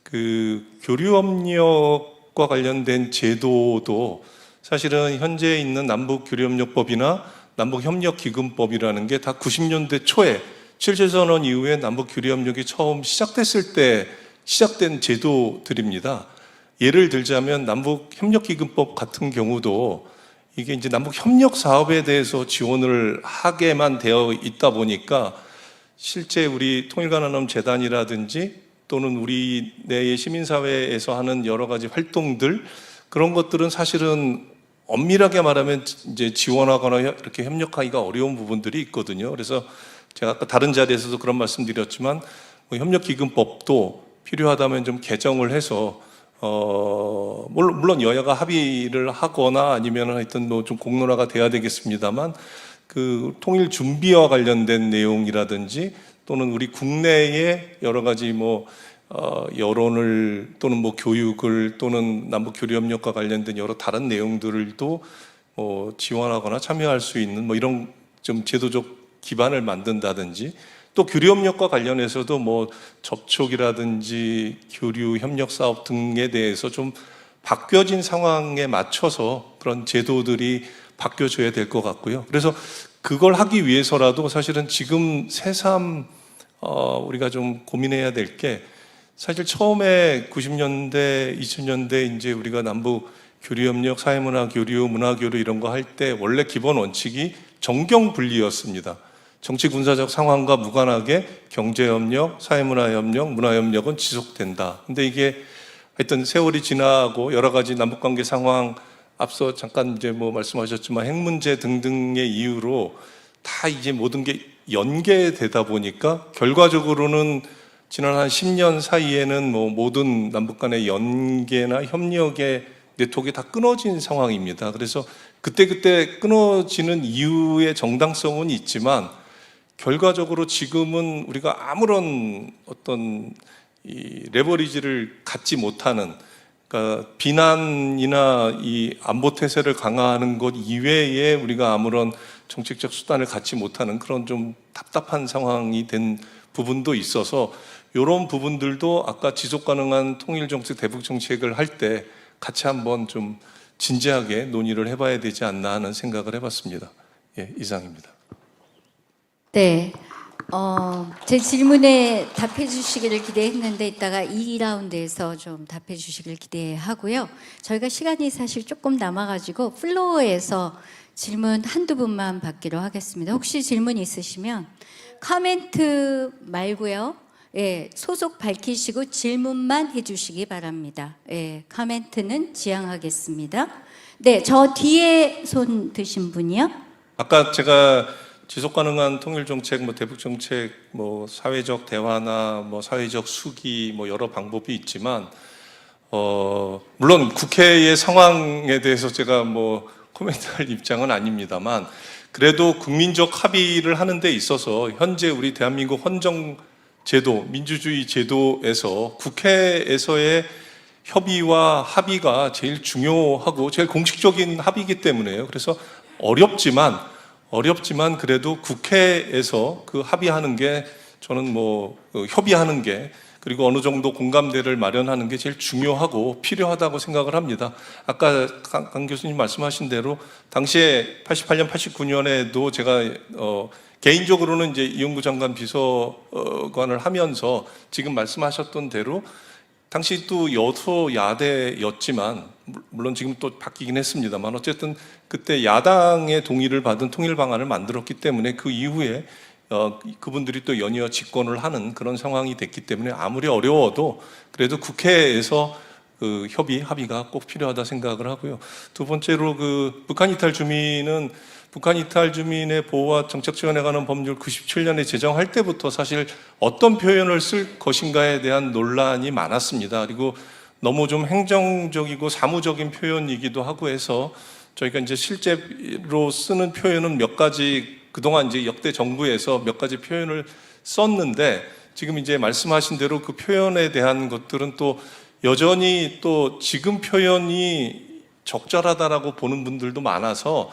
그 교류협력과 관련된 제도도 사실은 현재 있는 남북교류협력법이나 남북협력기금법이라는 게 다 90년대 초에 실질선언 이후에 남북교류협력이 처음 시작됐을 때 시작된 제도들입니다. 예를 들자면 남북협력기금법 같은 경우도 이게 이제 남북협력 사업에 대해서 지원을 하게만 되어 있다 보니까 실제 우리 통일가나눔 재단이라든지 또는 우리 내의 시민사회에서 하는 여러 가지 활동들 그런 것들은 사실은 엄밀하게 말하면 이제 지원하거나 이렇게 협력하기가 어려운 부분들이 있거든요. 그래서 제가 아까 다른 자리에서도 그런 말씀드렸지만 뭐 협력기금법도 필요하다면 좀 개정을 해서 물론 여야가 합의를 하거나 아니면 하여튼 뭐 좀 공론화가 돼야 되겠습니다만 그 통일 준비와 관련된 내용이라든지 또는 우리 국내의 여러 가지 뭐 여론을 또는 뭐 교육을 또는 남북 교류협력과 관련된 여러 다른 내용들도 지원하거나 참여할 수 있는 뭐 이런 좀 제도적 기반을 만든다든지 또 교류협력과 관련해서도 뭐 접촉이라든지 교류 협력 사업 등에 대해서 좀 바뀌어진 상황에 맞춰서 그런 제도들이 바뀌어져야 될 것 같고요. 그래서 그걸 하기 위해서라도 사실은 지금 새삼 우리가 좀 고민해야 될 게 사실 처음에 90년대, 2000년대 이제 우리가 남북 교류협력, 사회문화 교류, 문화교류 이런 거 할 때 원래 기본 원칙이 정경분리였습니다. 정치 군사적 상황과 무관하게 경제협력, 사회문화협력, 문화협력은 지속된다. 근데 이게 하여튼 세월이 지나고 여러 가지 남북관계 상황 앞서 잠깐 이제 뭐 말씀하셨지만 핵 문제 등등의 이유로 다 이제 모든 게 연계되다 보니까 결과적으로는 지난 한 10년 사이에는 뭐 모든 남북 간의 연계나 협력의 네트워크가 다 끊어진 상황입니다. 그래서 그때 끊어지는 이유의 정당성은 있지만 결과적으로 지금은 우리가 아무런 어떤 이 레버리지를 갖지 못하는 그러니까 비난이나 이 안보 태세를 강화하는 것 이외에 우리가 아무런 정책적 수단을 갖지 못하는 그런 좀 답답한 상황이 된 부분도 있어서 이런 부분들도 아까 지속 가능한 통일 정책, 대북 정책을 할 때 같이 한번 좀 진지하게 논의를 해봐야 되지 않나 하는 생각을 해봤습니다. 예, 이상입니다. 네. 제 질문에 답해 주시기를 기대했는데 이따가 2라운드에서 좀 답해 주시기를 기대하고요. 저희가 시간이 사실 조금 남아가지고 플로어에서 질문 한두 분만 받기로 하겠습니다. 혹시 질문 있으시면 코멘트 말고요. 예, 소속 밝히시고 질문만 해주시기 바랍니다. 예, 코멘트는 지양하겠습니다. 네, 저 뒤에 손 드신 분이요. 아까 제가 지속 가능한 통일 정책, 뭐 대북 정책, 뭐 사회적 대화나 뭐 사회적 수기, 뭐 여러 방법이 있지만, 물론 국회의 상황에 대해서 제가 뭐 코멘트할 입장은 아닙니다만, 그래도 국민적 합의를 하는 데 있어서 현재 우리 대한민국 헌정 제도, 민주주의 제도에서 국회에서의 협의와 합의가 제일 중요하고 제일 공식적인 합의이기 때문에요. 그래서 어렵지만 그래도 국회에서 그 합의하는 게 저는 뭐 협의하는 게 그리고 어느 정도 공감대를 마련하는 게 제일 중요하고 필요하다고 생각을 합니다. 아까 강 교수님 말씀하신 대로 당시에 88년, 89년에도 제가 개인적으로는 이제 이용구 장관 비서관을 하면서 지금 말씀하셨던 대로 당시 또 여소야대였지만 물론 지금 또 바뀌긴 했습니다만 어쨌든 그때 야당의 동의를 받은 통일 방안을 만들었기 때문에 그 이후에 그분들이 또 연이어 집권을 하는 그런 상황이 됐기 때문에 아무리 어려워도 그래도 국회에서 그 합의가 꼭 필요하다 생각을 하고요. 두 번째로 그 북한 이탈 주민의 보호와 정책 지원에 관한 법률 97년에 제정할 때부터 사실 어떤 표현을 쓸 것인가에 대한 논란이 많았습니다. 그리고 너무 좀 행정적이고 사무적인 표현이기도 하고 해서 저희가 이제 실제로 쓰는 표현은 몇 가지 그동안 이제 역대 정부에서 몇 가지 표현을 썼는데 지금 이제 말씀하신 대로 그 표현에 대한 것들은 또 여전히 또 지금 표현이 적절하다라고 보는 분들도 많아서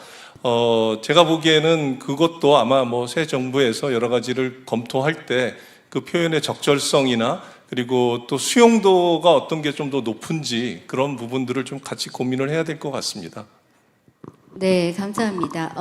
제가 보기에는 그것도 아마 뭐 새 정부에서 여러 가지를 검토할 때 그 표현의 적절성이나 그리고 또 수용도가 어떤 게 좀 더 높은지 그런 부분들을 좀 같이 고민을 해야 될 것 같습니다. 네, 감사합니다.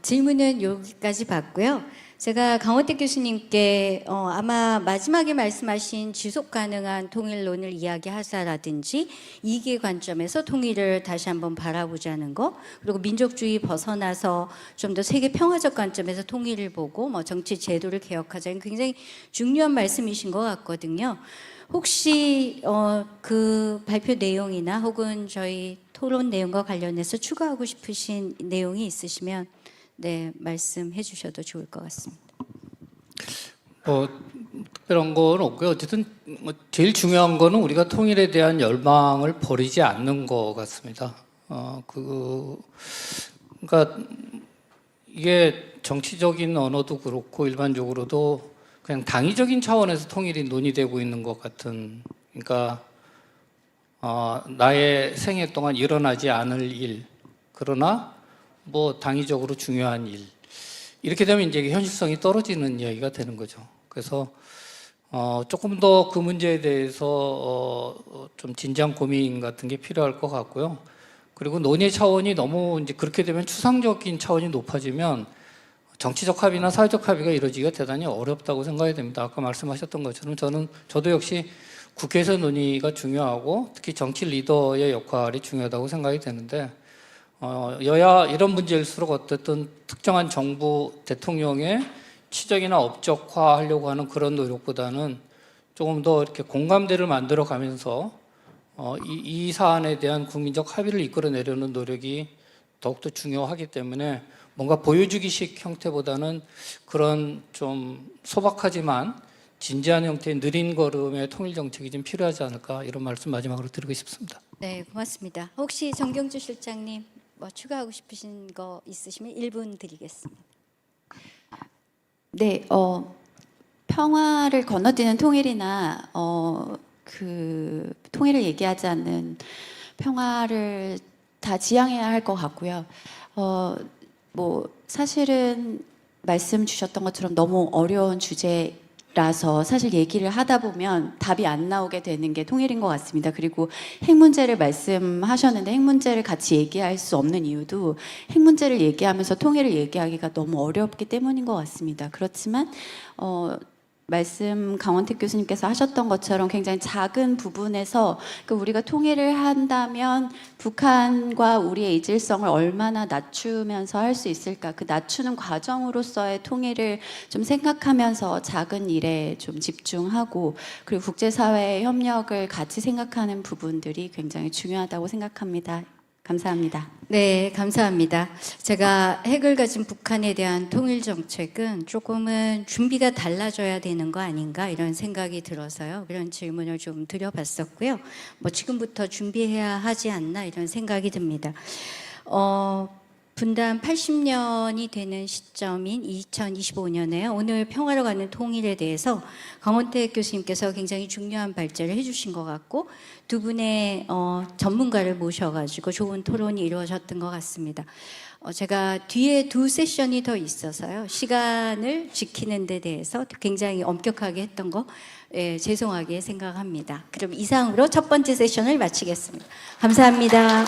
질문은 여기까지 받고요. 제가 강원택 교수님께 아마 마지막에 말씀하신 지속 가능한 통일론을 이야기하사라든지 이계 관점에서 통일을 다시 한번 바라보자는 거, 그리고 민족주의 벗어나서 좀 더 세계 평화적 관점에서 통일을 보고 뭐 정치 제도를 개혁하자는 굉장히 중요한 말씀이신 것 같거든요. 혹시 그 발표 내용이나 혹은 저희 토론 내용과 관련해서 추가하고 싶으신 내용이 있으시면 네, 말씀해 주셔도 좋을 것 같습니다. 특별한 건 없고요. 어쨌든 제일 중요한 거는 우리가 통일에 대한 열망을 버리지 않는 것 같습니다. 그러니까 이게 정치적인 언어도 그렇고 일반적으로도 그냥 당위적인 차원에서 통일이 논의되고 있는 것 같은, 그러니까 나의 생애 동안 일어나지 않을 일, 그러나 뭐 당위적으로 중요한 일, 이렇게 되면 이제 현실성이 떨어지는 이야기가 되는 거죠. 그래서 조금 더 그 문제에 대해서 좀 진지한 고민 같은 게 필요할 것 같고요. 그리고 논의 차원이 너무 이제 그렇게 되면 추상적인 차원이 높아지면 정치적 합의나 사회적 합의가 이루어지기가 대단히 어렵다고 생각이 됩니다. 아까 말씀하셨던 것처럼 저도 역시 국회에서 논의가 중요하고 특히 정치 리더의 역할이 중요하다고 생각이 되는데 여야 이런 문제일수록 어쨌든 특정한 정부 대통령의 치적이나 업적화하려고 하는 그런 노력보다는 조금 더 이렇게 공감대를 만들어 가면서 이 사안에 대한 국민적 합의를 이끌어내려는 노력이 더욱더 중요하기 때문에 뭔가 보여주기식 형태보다는 그런 좀 소박하지만 진지한 형태의 느린 걸음의 통일 정책이 좀 필요하지 않을까, 이런 말씀 마지막으로 드리고 싶습니다. 네, 고맙습니다. 혹시 정경주 실장님 뭐 추가하고 싶으신 거 있으시면 1분 드리겠습니다. 네, 평화를 건너뛰는 통일이나 그 통일을 얘기하지 않는 평화를 다 지향해야 할 것 같고요. 뭐 사실은 말씀 주셨던 것처럼 너무 어려운 주제라서 사실 얘기를 하다 보면 답이 안 나오게 되는 게 통일인 것 같습니다. 그리고 핵 문제를 말씀하셨는데 핵 문제를 같이 얘기할 수 없는 이유도 핵 문제를 얘기하면서 통일을 얘기하기가 너무 어렵기 때문인 것 같습니다. 그렇지만 말씀 강원택 교수님께서 하셨던 것처럼 굉장히 작은 부분에서 우리가 통일을 한다면 북한과 우리의 이질성을 얼마나 낮추면서 할 수 있을까, 그 낮추는 과정으로서의 통일을 좀 생각하면서 작은 일에 좀 집중하고, 그리고 국제사회의 협력을 같이 생각하는 부분들이 굉장히 중요하다고 생각합니다. 감사합니다. 네, 감사합니다. 제가 핵을 가진 북한에 대한 통일 정책은 조금은 준비가 달라져야 되는 거 아닌가 이런 생각이 들어서요. 그런 질문을 좀 드려봤었고요. 뭐 지금부터 준비해야 하지 않나 이런 생각이 듭니다. 분단 80년이 되는 시점인 2025년에 오늘 평화로 가는 통일에 대해서 강원택 교수님께서 굉장히 중요한 발제를 해주신 것 같고 두 분의 전문가를 모셔가지고 좋은 토론이 이루어졌던 것 같습니다. 제가 뒤에 두 세션이 더 있어서요. 시간을 지키는 데 대해서 굉장히 엄격하게 했던 거 죄송하게 생각합니다. 그럼 이상으로 첫 번째 세션을 마치겠습니다. 감사합니다.